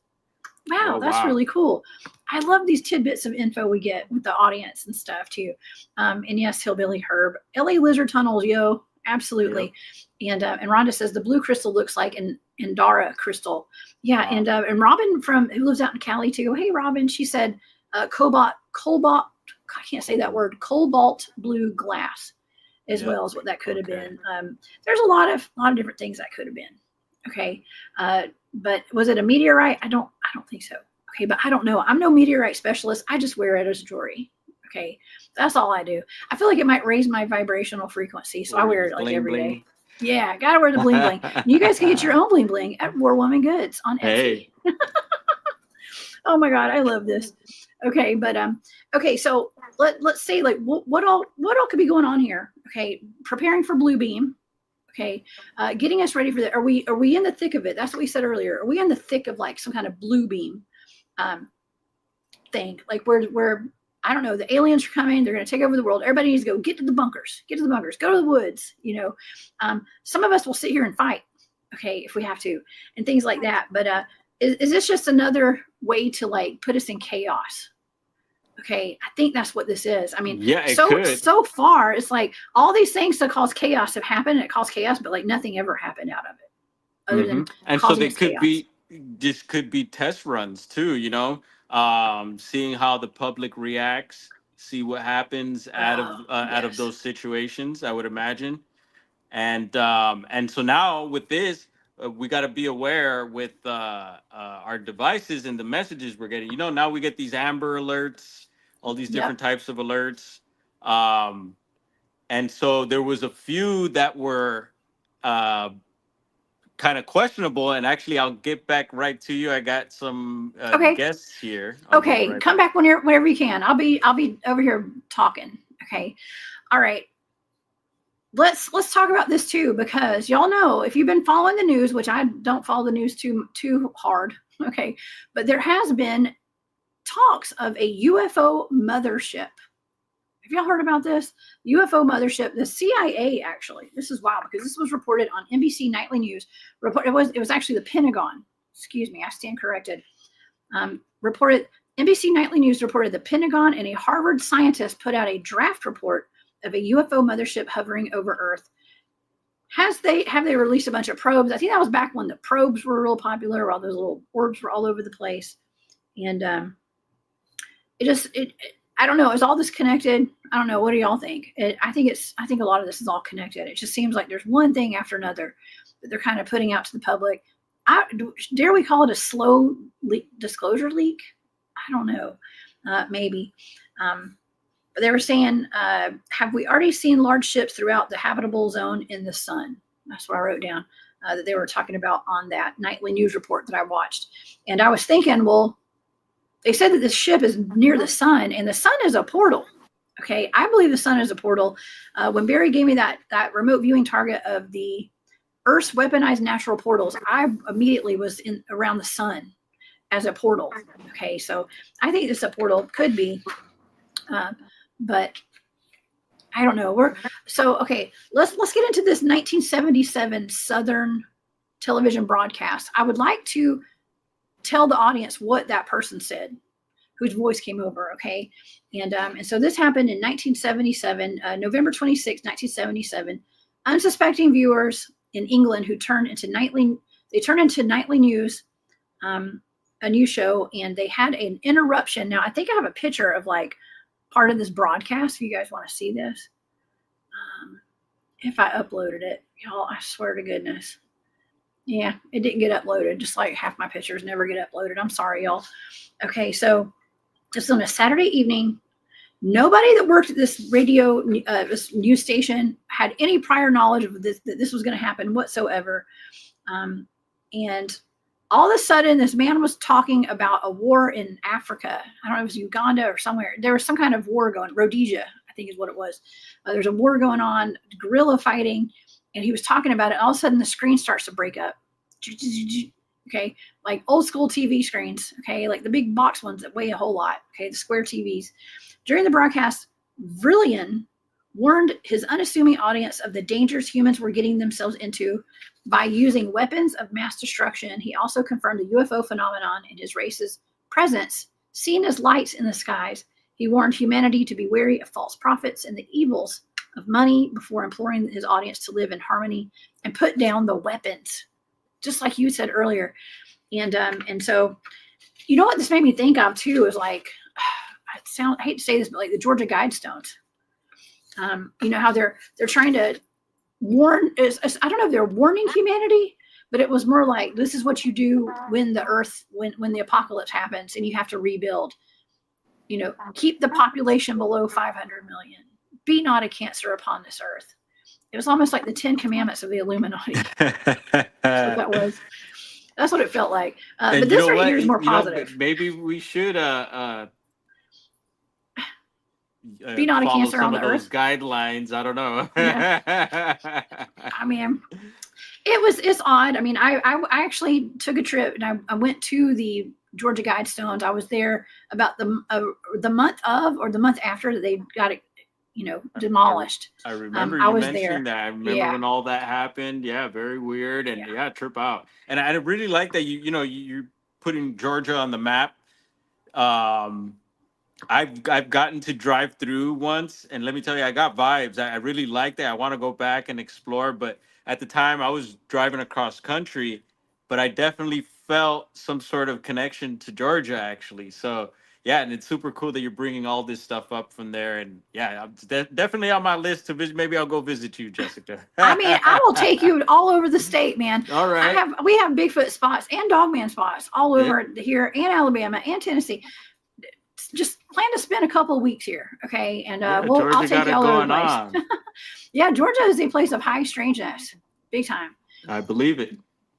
Wow, that's really cool. I love these tidbits of info we get with the audience and stuff too. And yes, Hillbilly Herb, LA Lizard Tunnels, yo, absolutely. Yeah. And Rhonda says the blue crystal looks like an Andara crystal. Yeah, wow. And Robin who lives out in Cali too. Hey, Robin, she said cobalt. I can't say that word. Cobalt blue glass, as well as what that could have been. There's a lot of different things that could have been. Okay. But was it a meteorite? I don't think so. Okay. But I don't know. I'm no meteorite specialist. I just wear it as jewelry. Okay. That's all I do. I feel like it might raise my vibrational frequency. So I wear it like every day. Yeah. Got to wear the bling bling. You guys can get your own bling bling at War Woman Goods on Etsy. Hey. Oh my God. I love this. Okay. But, okay. So let's say like what all could be going on here? Okay. Preparing for Blue Beam. Okay, getting us ready for that. Are we in the thick of it? That's what we said earlier. Are we in the thick of like some kind of blue beam thing? Like we're I don't know. The aliens are coming. They're going to take over the world. Everybody needs to get to the bunkers. Go to the woods. You know, some of us will sit here and fight. Okay, if we have to, and things like that. But is this just another way to like put us in chaos? Okay, I think that's what this is. I mean, yeah, so far, it's like all these things that cause chaos have happened, and it caused chaos, but like nothing ever happened out of it, other than and so they could be test runs too. You know, seeing how the public reacts, see what happens out of those situations. I would imagine, and so now with this. We got to be aware with our devices and the messages we're getting. You know, now we get these Amber alerts, all these different types of alerts. And so there was a few that were kind of questionable. And actually, I'll get back right to you. I got some guests here. Okay, come back whenever you can. I'll be over here talking. Okay, all right. Let's talk about this too, because y'all know if you've been following the news, which I don't follow the news too hard, okay, but there has been talks of a UFO mothership. Have y'all heard about this? UFO mothership, the CIA actually. This is wild because this was reported on NBC Nightly News. It was actually the Pentagon. Excuse me, I stand corrected. NBC Nightly News reported the Pentagon and a Harvard scientist put out a draft report of a UFO mothership hovering over Earth. Have they released a bunch of probes? I think that was back when the probes were real popular, while those little orbs were all over the place. And I don't know. Is all this connected? I don't know. What do y'all think? I think a lot of this is all connected. It just seems like there's one thing after another that they're kind of putting out to the public. Dare we call it a slow disclosure leak? I don't know. Maybe. But they were saying, have we already seen large ships throughout the habitable zone in the sun? That's what I wrote down, that they were talking about on that nightly news report that I watched. And I was thinking, well, they said that this ship is near the sun, and the sun is a portal. Okay, I believe the sun is a portal. When Barry gave me that remote viewing target of the Earth's weaponized natural portals, I immediately was in around the sun as a portal. Okay, so I think this a portal could be, but I don't know. Okay. Let's get into this 1977 Southern television broadcast. I would like to tell the audience what that person said, whose voice came over. Okay, and so this happened in 1977, November 26, 1977. Unsuspecting viewers in England who turned into nightly news, a new show, and they had an interruption. Now I think I have a picture of like part of this broadcast. If you guys want to see this, if I uploaded it, y'all, I swear to goodness. Yeah, it didn't get uploaded, just like half my pictures never get uploaded. I'm sorry, y'all. Okay, so this was on a Saturday evening. Nobody that worked at this radio, this news station, had any prior knowledge of this, that this was going to happen whatsoever. And all of a sudden, this man was talking about a war in Africa. I don't know if it was Uganda or somewhere. There was some kind of war going, Rhodesia, I think is what it was. There's a war going on, guerrilla fighting, and he was talking about it. All of a sudden, the screen starts to break up. Okay, like old school TV screens. Okay, like the big box ones that weigh a whole lot. Okay, the square TVs. During the broadcast, Vrillon warned his unassuming audience of the dangers humans were getting themselves into by using weapons of mass destruction. He also confirmed the UFO phenomenon and his race's presence, seen as lights in the skies. He warned humanity to be wary of false prophets and the evils of money before imploring his audience to live in harmony and put down the weapons, just like you said earlier. And so, you know what this made me think of too is like, I hate to say this, but like the Georgia Guidestones. You know how they're trying to warn. I don't know if they're warning humanity, but it was more like, this is what you do when the earth, when the apocalypse happens and you have to rebuild. You know, keep the population below 500 million. Be not a cancer upon this earth. It was almost like the 10 Commandments of the Illuminati. That's what that was. That's what it felt like. But this right here is more positive. Maybe we should be not a cancer on the earth. Guidelines. I don't know. Yeah. I mean, it's odd. I mean, I actually took a trip and I went to the Georgia Guidestones. I was there about the month of or the month after that they got it, demolished. I remember you mentioning that. I remember when all that happened. Yeah, very weird and trip out. And I really like that you're putting Georgia on the map. I've gotten to drive through once, and let me tell you, I got vibes. I really like that. I want to go back and explore, but at the time I was driving across country, but I definitely felt some sort of connection to Georgia, actually. So yeah, and it's super cool that you're bringing all this stuff up from there. And yeah, I'm definitely on my list to visit. Maybe I'll go visit you, Jessica. I mean, I will take you all over the state, man. All right. We have Bigfoot spots and Dogman spots all over here and Alabama and Tennessee. Just plan to spend a couple of weeks here, okay? And I'll take you all over the place. Yeah, Georgia is a place of high strangeness, big time. I believe it.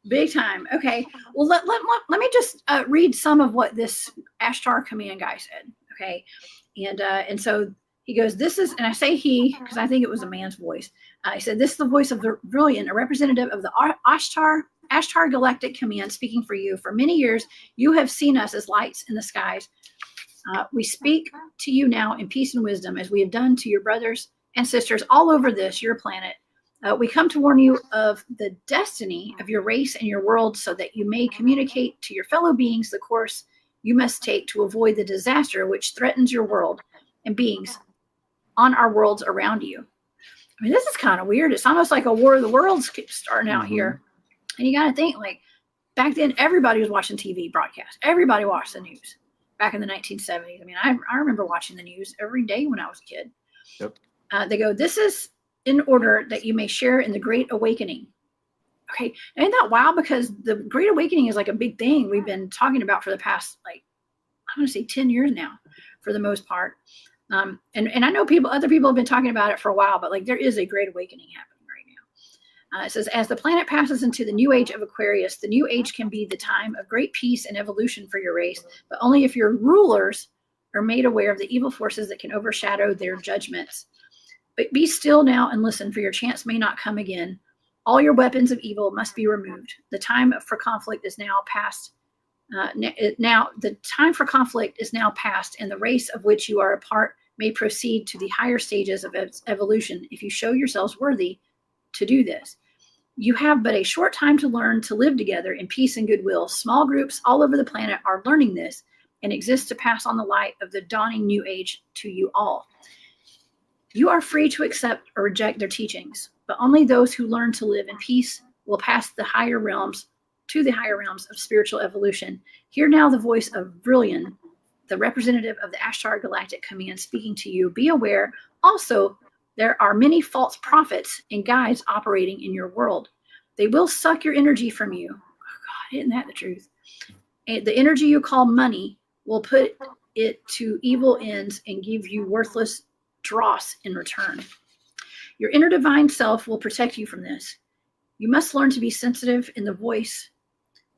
Big time. Okay. Well, let me just read some of what this Ashtar Command guy said. Okay, and so he goes, "This is," and I say he because I think it was a man's voice. He said, "This is the voice of the Vrillon, a representative of the Ashtar Galactic Command, speaking for you. For many years, you have seen us as lights in the skies. We speak to you now in peace and wisdom, as we have done to your brothers and sisters all over your planet. We come to warn you of the destiny of your race and your world so that you may communicate to your fellow beings the course you must take to avoid the disaster which threatens your world and beings. on our worlds around you. I mean, this is kind of weird. It's almost like a War of the Worlds starting out here. And you got to think, like, back then, everybody was watching TV broadcasts. Everybody watched the news back in the 1970s. I mean, I remember watching the news every day when I was a kid. Yep. They go, this is in order that you may share in the Great Awakening. Okay. Ain't that wild? Because the Great Awakening is like a big thing we've been talking about for the past, like, I'm going to say 10 years now, for the most part. And I know other people have been talking about it for a while, but like there is a Great Awakening happening right now. It says, as the planet passes into the new age of Aquarius, the new age can be the time of great peace and evolution for your race, but only if your rulers are made aware of the evil forces that can overshadow their judgments. But be still now and listen, for your chance may not come again. All your weapons of evil must be removed. The time for conflict is now past. Now the time for conflict is now past, and the race of which you are a part may proceed to the higher stages of evolution if you show yourselves worthy to do this. You have but a short time to learn to live together in peace and goodwill. Small groups all over the planet are learning this and exist to pass on the light of the dawning new age to you all. You are free to accept or reject their teachings, but only those who learn to live in peace will pass the higher realms to the higher realms of spiritual evolution. Hear now the voice of Vrillon, the representative of the Ashtar Galactic Command, speaking to you. Be aware also there are many false prophets and guides operating in your world. They will suck your energy from you. Oh God, isn't that the truth? And the energy you call money will put it to evil ends and give you worthless dross in return. Your inner divine self will protect you from this. You must learn to be sensitive in the voice,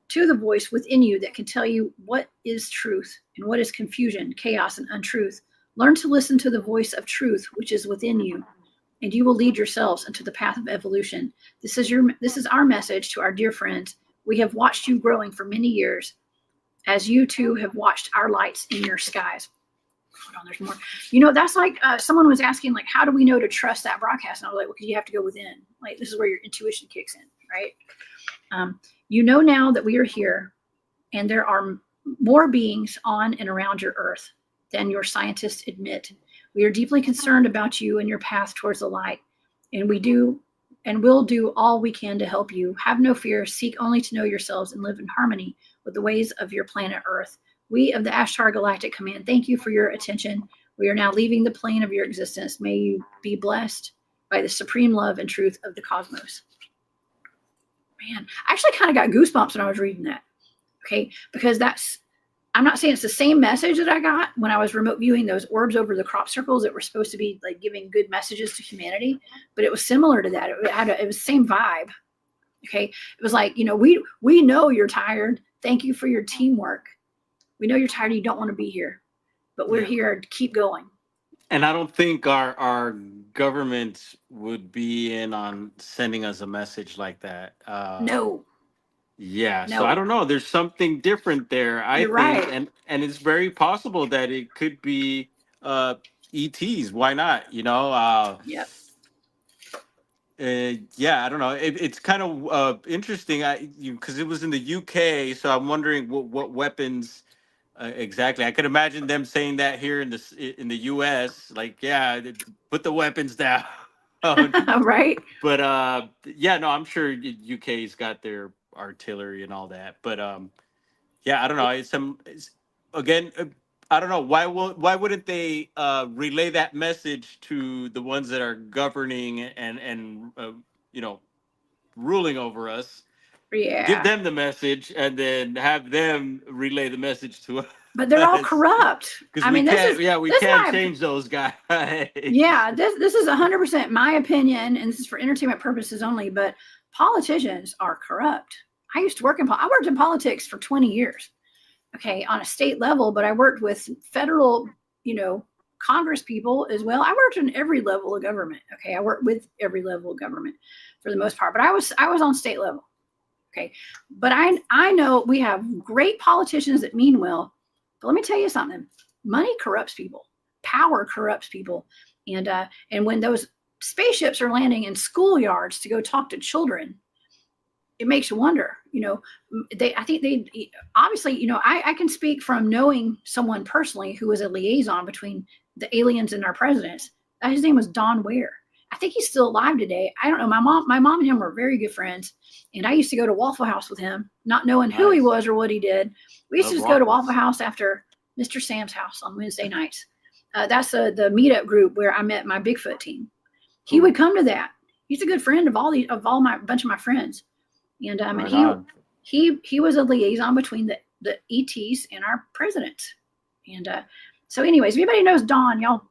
to the voice within you that can tell you what is truth and what is confusion, chaos, and untruth. Learn to listen to the voice of truth, which is within you, and you will lead yourselves into the path of evolution. This is our message to our dear friends. We have watched you growing for many years, as you too have watched our lights in your skies. Hold on, there's more. You know, that's like someone was asking, like, how do we know to trust that broadcast? And I was like, well, because you have to go within. Like, this is where your intuition kicks in, right? You know now that we are here, and there are more beings on and around your Earth than your scientists admit. We are deeply concerned about you and your path towards the light, and we do and will do all we can to help you. Have no fear. Seek only to know yourselves and live in harmony with the ways of your planet Earth. We of the Ashtar Galactic Command thank you for your attention. We are now leaving the plane of your existence. May you be blessed by the supreme love and truth of the cosmos. Man, I actually kind of got goosebumps when I was reading that. Okay, because I'm not saying it's the same message that I got when I was remote viewing those orbs over the crop circles that were supposed to be like giving good messages to humanity, but it was similar to that. It was the same vibe. Okay, it was like, you know, we know you're tired. Thank you for your teamwork. We know you're tired. You don't want to be here, but we're here to keep going. And I don't think our government would be in on sending us a message like that. No. Yeah, No. so I don't know. There's something different there. I You're think, right. and it's very possible that it could be ETs. Why not? You know. Yep. Yeah, I don't know. It's kind of interesting. Because it was in the UK, so I'm wondering what weapons exactly. I could imagine them saying that here in the US. Like, yeah, put the weapons down. Right. But yeah, no, I'm sure UK's got their artillery and all that. But yeah, I don't know. Again, I don't know why wouldn't they relay that message to the ones that are governing and you know, ruling over us? Yeah. Give them the message and then have them relay the message to us. But they're all corrupt. Because we can't change those guys. Yeah, this is 100% my opinion, and this is for entertainment purposes only, but politicians are corrupt. I used to work I worked in politics for 20 years, okay, on a state level, but I worked with federal, you know, Congress people as well. I worked in every level of government, okay? I worked with every level of government for the most part, but I was on state level, okay? But I know we have great politicians that mean well, but let me tell you something. Money corrupts people. Power corrupts people. And when those spaceships are landing in schoolyards to go talk to children, it makes you wonder, you know, I think they obviously, you know, I can speak from knowing someone personally who was a liaison between the aliens and our presidents. His name was Don Ware. I think he's still alive today. I don't know. My mom and him were very good friends, and I used to go to Waffle House with him, not knowing who he was or what he did. We used to just go to Waffle House after Mr. Sam's house on Wednesday nights. That's the meetup group where I met my Bigfoot team. He would come to that. He's a good friend of all my bunch of my friends, and he was a liaison between the ETs and our president. And so, anyways, if anybody knows Don, y'all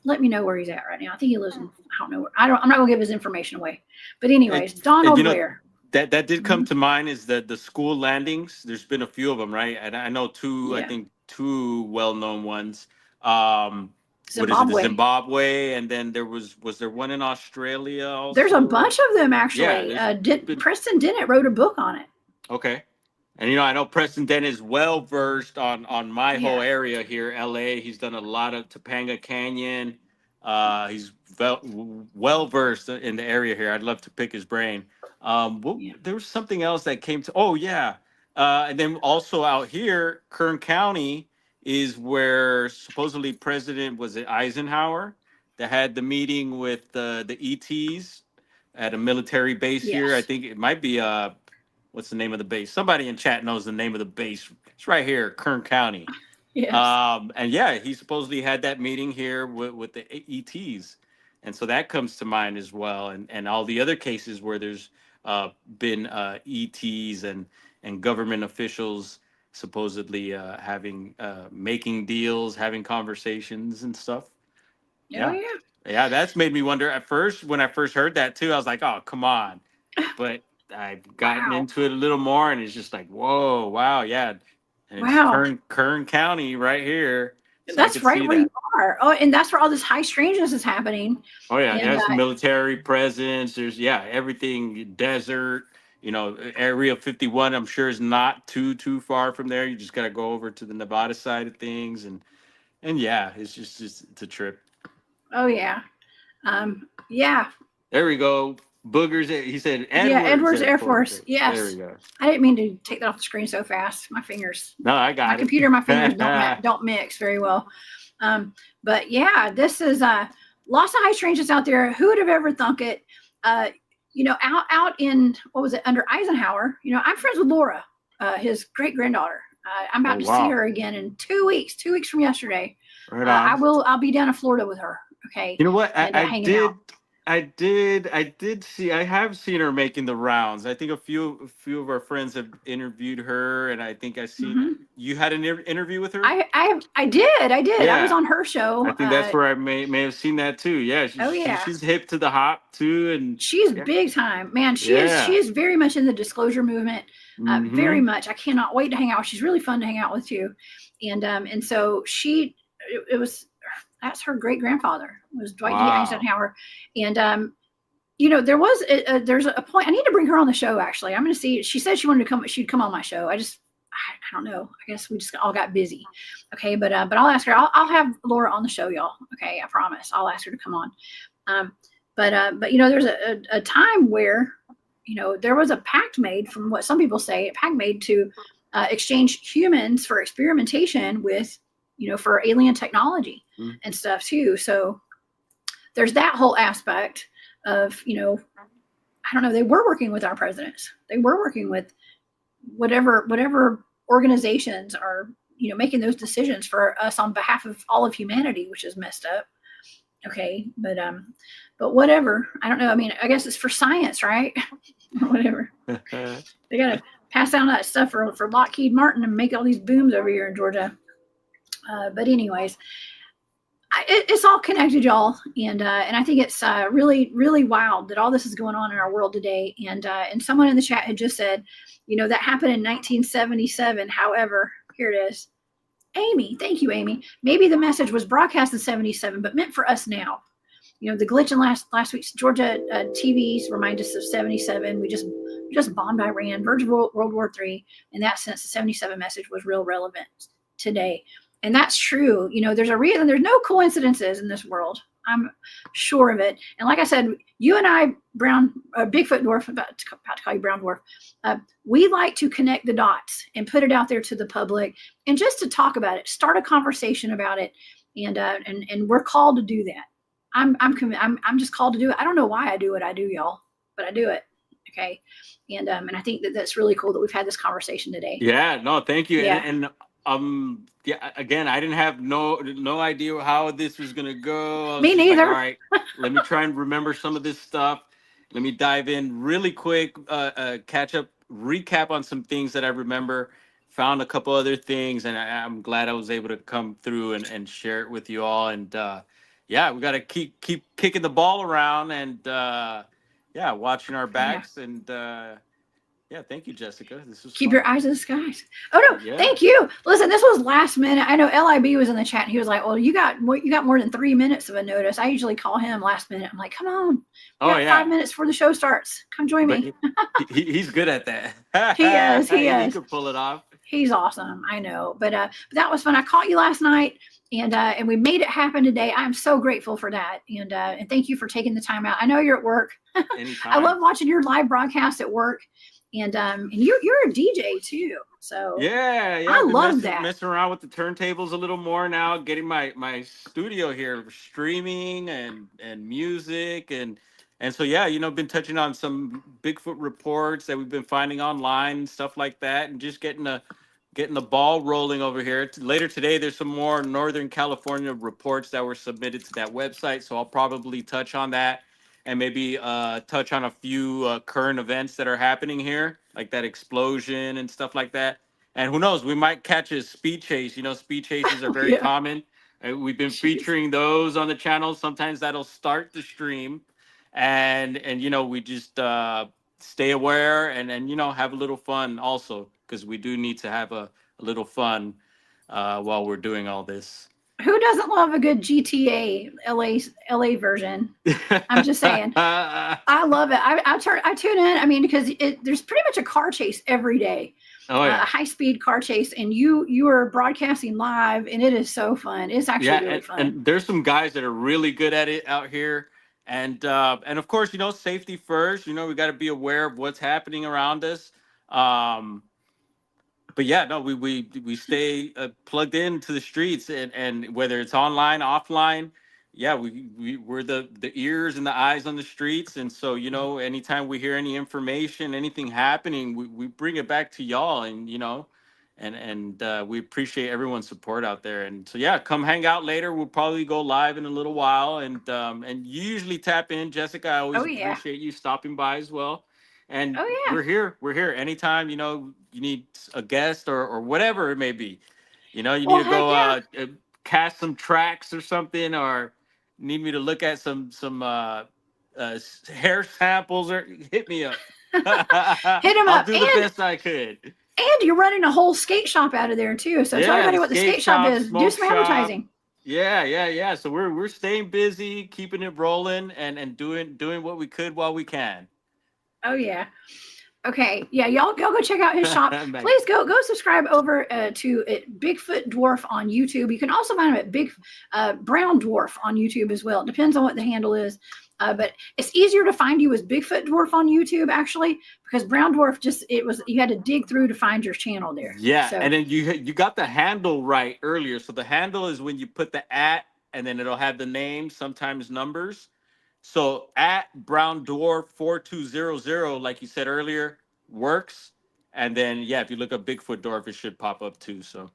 let me know where he's at right now. I think he lives in, I don't know where. I'm not gonna give his information away. But anyways, Donald Ware. That did come to mind is the school landings. There's been a few of them, right? And I know two. I think two well-known ones. Zimbabwe. What is it? Zimbabwe, and then was there one in Australia also? There's a bunch of them actually. Preston Dennett wrote a book on it. Okay. And I know Preston Dennett is well versed on my whole area here, LA. He's done a lot of Topanga Canyon. He's well versed in the area here. I'd love to pick his brain. There was something else that came to. And then also out here, Kern County is where supposedly President Eisenhower that had the meeting with the ETs at a military base here. I think it might be what's the name of the base? Somebody in chat knows the name of the base. It's right here, Kern County. Yes. And he supposedly had that meeting here with the ETs. And so that comes to mind as well. And all the other cases where there's been ETs and government officials supposedly making deals, having conversations and stuff. Yeah, that's made me wonder at first. When I first heard that too, I was like, oh, come on. But I've gotten into it a little more, and it's just like, whoa, wow, yeah. And it's Kern County right here. So that's right where you are. Oh, and that's where all this high strangeness is happening. Oh, yeah. There's military presence. There's, everything, desert. Area 51, I'm sure, is not too far from there. You just got to go over to the Nevada side of things. And it's just it's a trip. Oh, yeah. There we go. Boogers. He said Edwards Air Force. Yes. There we go. I didn't mean to take that off the screen so fast. My fingers. No, I got it. My computer and my fingers don't mix very well. But this is lots of high strangeness out there. Who would have ever thunk it? Out in, what was it, under Eisenhower, I'm friends with Laura, his great granddaughter. I'm about to see her again in 2 weeks, 2 weeks from yesterday. Right on. I'll be down in Florida with her. Okay. You know what? I have seen her making the rounds. I think a few of our friends have interviewed her, and I think I seen you had an interview with her. I did. Yeah. I was on her show. I think that's where I may have seen that too. Yeah. She's hip to the hop too, and she's big time, man. She is very much in the disclosure movement. Very much. I cannot wait to hang out. She's really fun to hang out with too, and so that's her great grandfather was Dwight D. Eisenhower. And, there's a point, I need to bring her on the show. Actually, I'm going to see, she said she'd come on my show. I don't know. I guess we just all got busy. Okay. But I'll ask her, I'll have Laura on the show, y'all. Okay. I promise I'll ask her to come on. But there's a time where, there was a pact made, from what some people say, a pact made to exchange humans for experimentation with, for alien technology and stuff too. So there's that whole aspect of, I don't know, they were working with our presidents. They were working with whatever organizations are, making those decisions for us on behalf of all of humanity, which is messed up. Okay. But whatever, I don't know. I mean, I guess it's for science, right? Or whatever. They got to pass down that stuff for Lockheed Martin and make all these booms over here in Georgia. But anyways, it's all connected, y'all, and I think it's really, really wild that all this is going on in our world today. And someone in the chat had just said, that happened in 1977. However, here it is. Amy, thank you, Amy. Maybe the message was broadcast in 77, but meant for us now. The glitch in last week's Georgia TVs remind us of 77. We just bombed Iran, verge of World War III. In that sense, the 77 message was real relevant today. And that's true. There's a reason. There's no coincidences in this world. I'm sure of it. And like I said, you and I, Bigfoot Dwarf, about to call you Brown Dwarf, we like to connect the dots and put it out there to the public, and just to talk about it, start a conversation about it. And we're called to do that. I'm just called to do it. I don't know why I do what I do, y'all, but I do it. Okay. And I think that's really cool that we've had this conversation today. Yeah, no, thank you. Yeah. And yeah, again, I didn't have no idea how this was gonna go. I was Me just like, neither. all right, let me try and remember some of this stuff. Let me dive in really quick, catch up, recap on some things that I remember. Found a couple other things, and I'm glad I was able to come through and share it with you all. And yeah, we got to keep kicking the ball around, and yeah, watching our backs. And yeah, thank you, Jessica. This was Keep fun. your eyes in the skies. Oh no, Yeah. thank you. Listen, this was last minute. I know LIB was in the chat. And he was like, "Well, you got more than 3 minutes of a notice." I usually call him last minute. I'm like, "Come on, Oh yeah, 5 minutes before the show starts. Come join me." He's good at that. He is. He He is. could pull it off. He's awesome. I know, but that was fun. I caught you last night, and we made it happen today. I'm so grateful for that, and thank you for taking the time out. I know you're at work. Anytime. I love watching your live broadcast at work, and you're a DJ too. So yeah, I I've been love that. messing around with the turntables a little more now, getting my studio here streaming and music and so yeah, been touching on some Bigfoot reports that we've been finding online and stuff like that, and just getting the ball rolling over here. Later today, there's some more Northern California reports that were submitted to that website, so I'll probably touch on that and maybe touch on a few current events that are happening here, like that explosion and stuff like that. And who knows, we might catch a speed chase. Speed chases are very common. We've been featuring those on the channel. Sometimes that'll start the stream, and we just stay aware and have a little fun also, because we do need to have a little fun while we're doing all this. Who doesn't love a good GTA LA version? I'm just saying. I love it. I tune in. I mean, because there's pretty much a car chase every day. Oh yeah. A high-speed car chase, and you are broadcasting live, and it is so fun. It's actually really fun. And there's some guys that are really good at it out here. And of course, safety first. We got to be aware of what's happening around us. But yeah, no, we stay plugged into the streets, and whether it's online, offline, yeah, we're the ears and the eyes on the streets. And so, anytime we hear any information, anything happening, we bring it back to y'all, and we appreciate everyone's support out there. And so yeah, come hang out later. We'll probably go live in a little while, and you usually tap in, Jessica. I always appreciate you stopping by as well. And we're here anytime, you need a guest or whatever it may be. You need to go cast some tracks or something, or need me to look at some hair samples, or hit me up. Hit him up. I'll do the best I could. And you're running a whole skate shop out of there too. So tell everybody what the skate shop is. Do some advertising. Yeah. So we're staying busy, keeping it rolling, and doing what we could while we can. Oh yeah. Okay. Yeah, y'all go check out his shop. Please go subscribe over to Bigfoot Dwarf on YouTube. You can also find him at Brown Dwarf on YouTube as well. It depends on what the handle is. But it's easier to find you as Bigfoot Dwarf on YouTube, actually, because Brown Dwarf you had to dig through to find your channel there. Yeah, so. And then you got the handle right earlier. So the handle is when you put the @ and then it'll have the name, sometimes numbers. So at Brown Dwarf 4200, like you said earlier, works. And then if you look up Bigfoot Dwarf, it should pop up too. So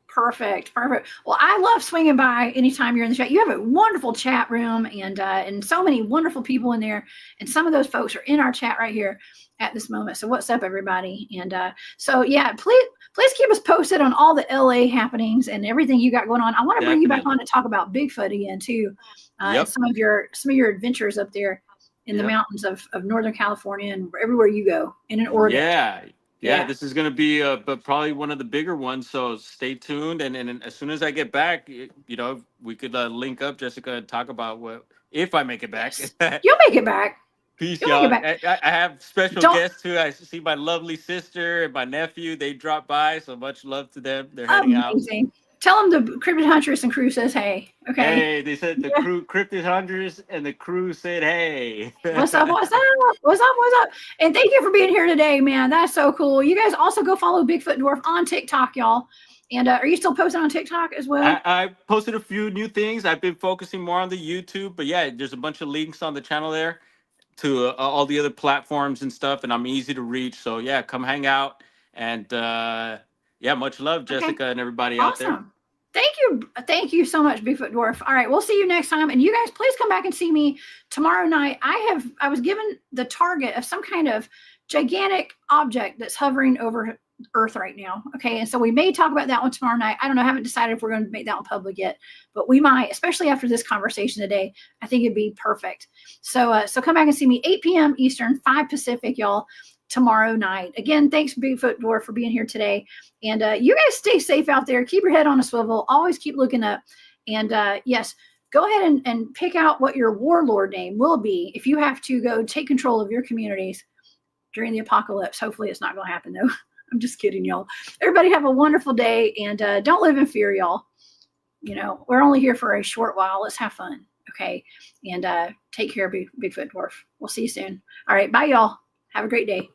perfect. Well, I love swinging by anytime you're in the chat. You have a wonderful chat room, and so many wonderful people in there. And some of those folks are in our chat right here at this moment. So what's up, everybody? And so yeah, please keep us posted on all the LA happenings and everything you got going on. I want to bring you back on to talk about Bigfoot again too. And some of your adventures up there in the mountains of Northern California and everywhere you go, and in Oregon. Yeah, this is going to be but probably one of the bigger ones. So stay tuned. And as soon as I get back, we could link up, Jessica, and talk about if I make it back. Yes. You'll make it back. Peace, y'all. I have special guests too. I see my lovely sister and my nephew. They dropped by, so much love to them. They're heading out. Tell them the Cryptid Huntress and crew says hey. Okay. Hey, they said the crew, Cryptid Huntress and the crew said hey. What's up? And thank you for being here today, man. That's so cool. You guys also go follow Bigfoot Dwarf on TikTok, y'all. And are you still posting on TikTok as well? I posted a few new things. I've been focusing more on the YouTube, but yeah, there's a bunch of links on the channel there to all the other platforms and stuff, and I'm easy to reach. So yeah, come hang out. And yeah, much love, Jessica, and everybody out there. Awesome. Thank you so much, Bigfoot Dwarf. All right, we'll see you next time. And you guys, please come back and see me tomorrow night. I was given the target of some kind of gigantic object that's hovering over Earth right now. Okay, and so we may talk about that one tomorrow night. I don't know. I haven't decided if we're going to make that one public yet, but we might, especially after this conversation today. I think it'd be perfect. So come back and see me 8 p.m. Eastern, 5 Pacific, y'all, tomorrow night. Again, thanks, Bigfoot Dwarf, for being here today. And you guys stay safe out there. Keep your head on a swivel. Always keep looking up. And yes, go ahead and pick out what your warlord name will be if you have to go take control of your communities during the apocalypse. Hopefully it's not going to happen, though. I'm just kidding, y'all. Everybody have a wonderful day, and don't live in fear, y'all. You know, we're only here for a short while. Let's have fun, okay? And take care, Bigfoot Dwarf. We'll see you soon. All right, bye, y'all. Have a great day.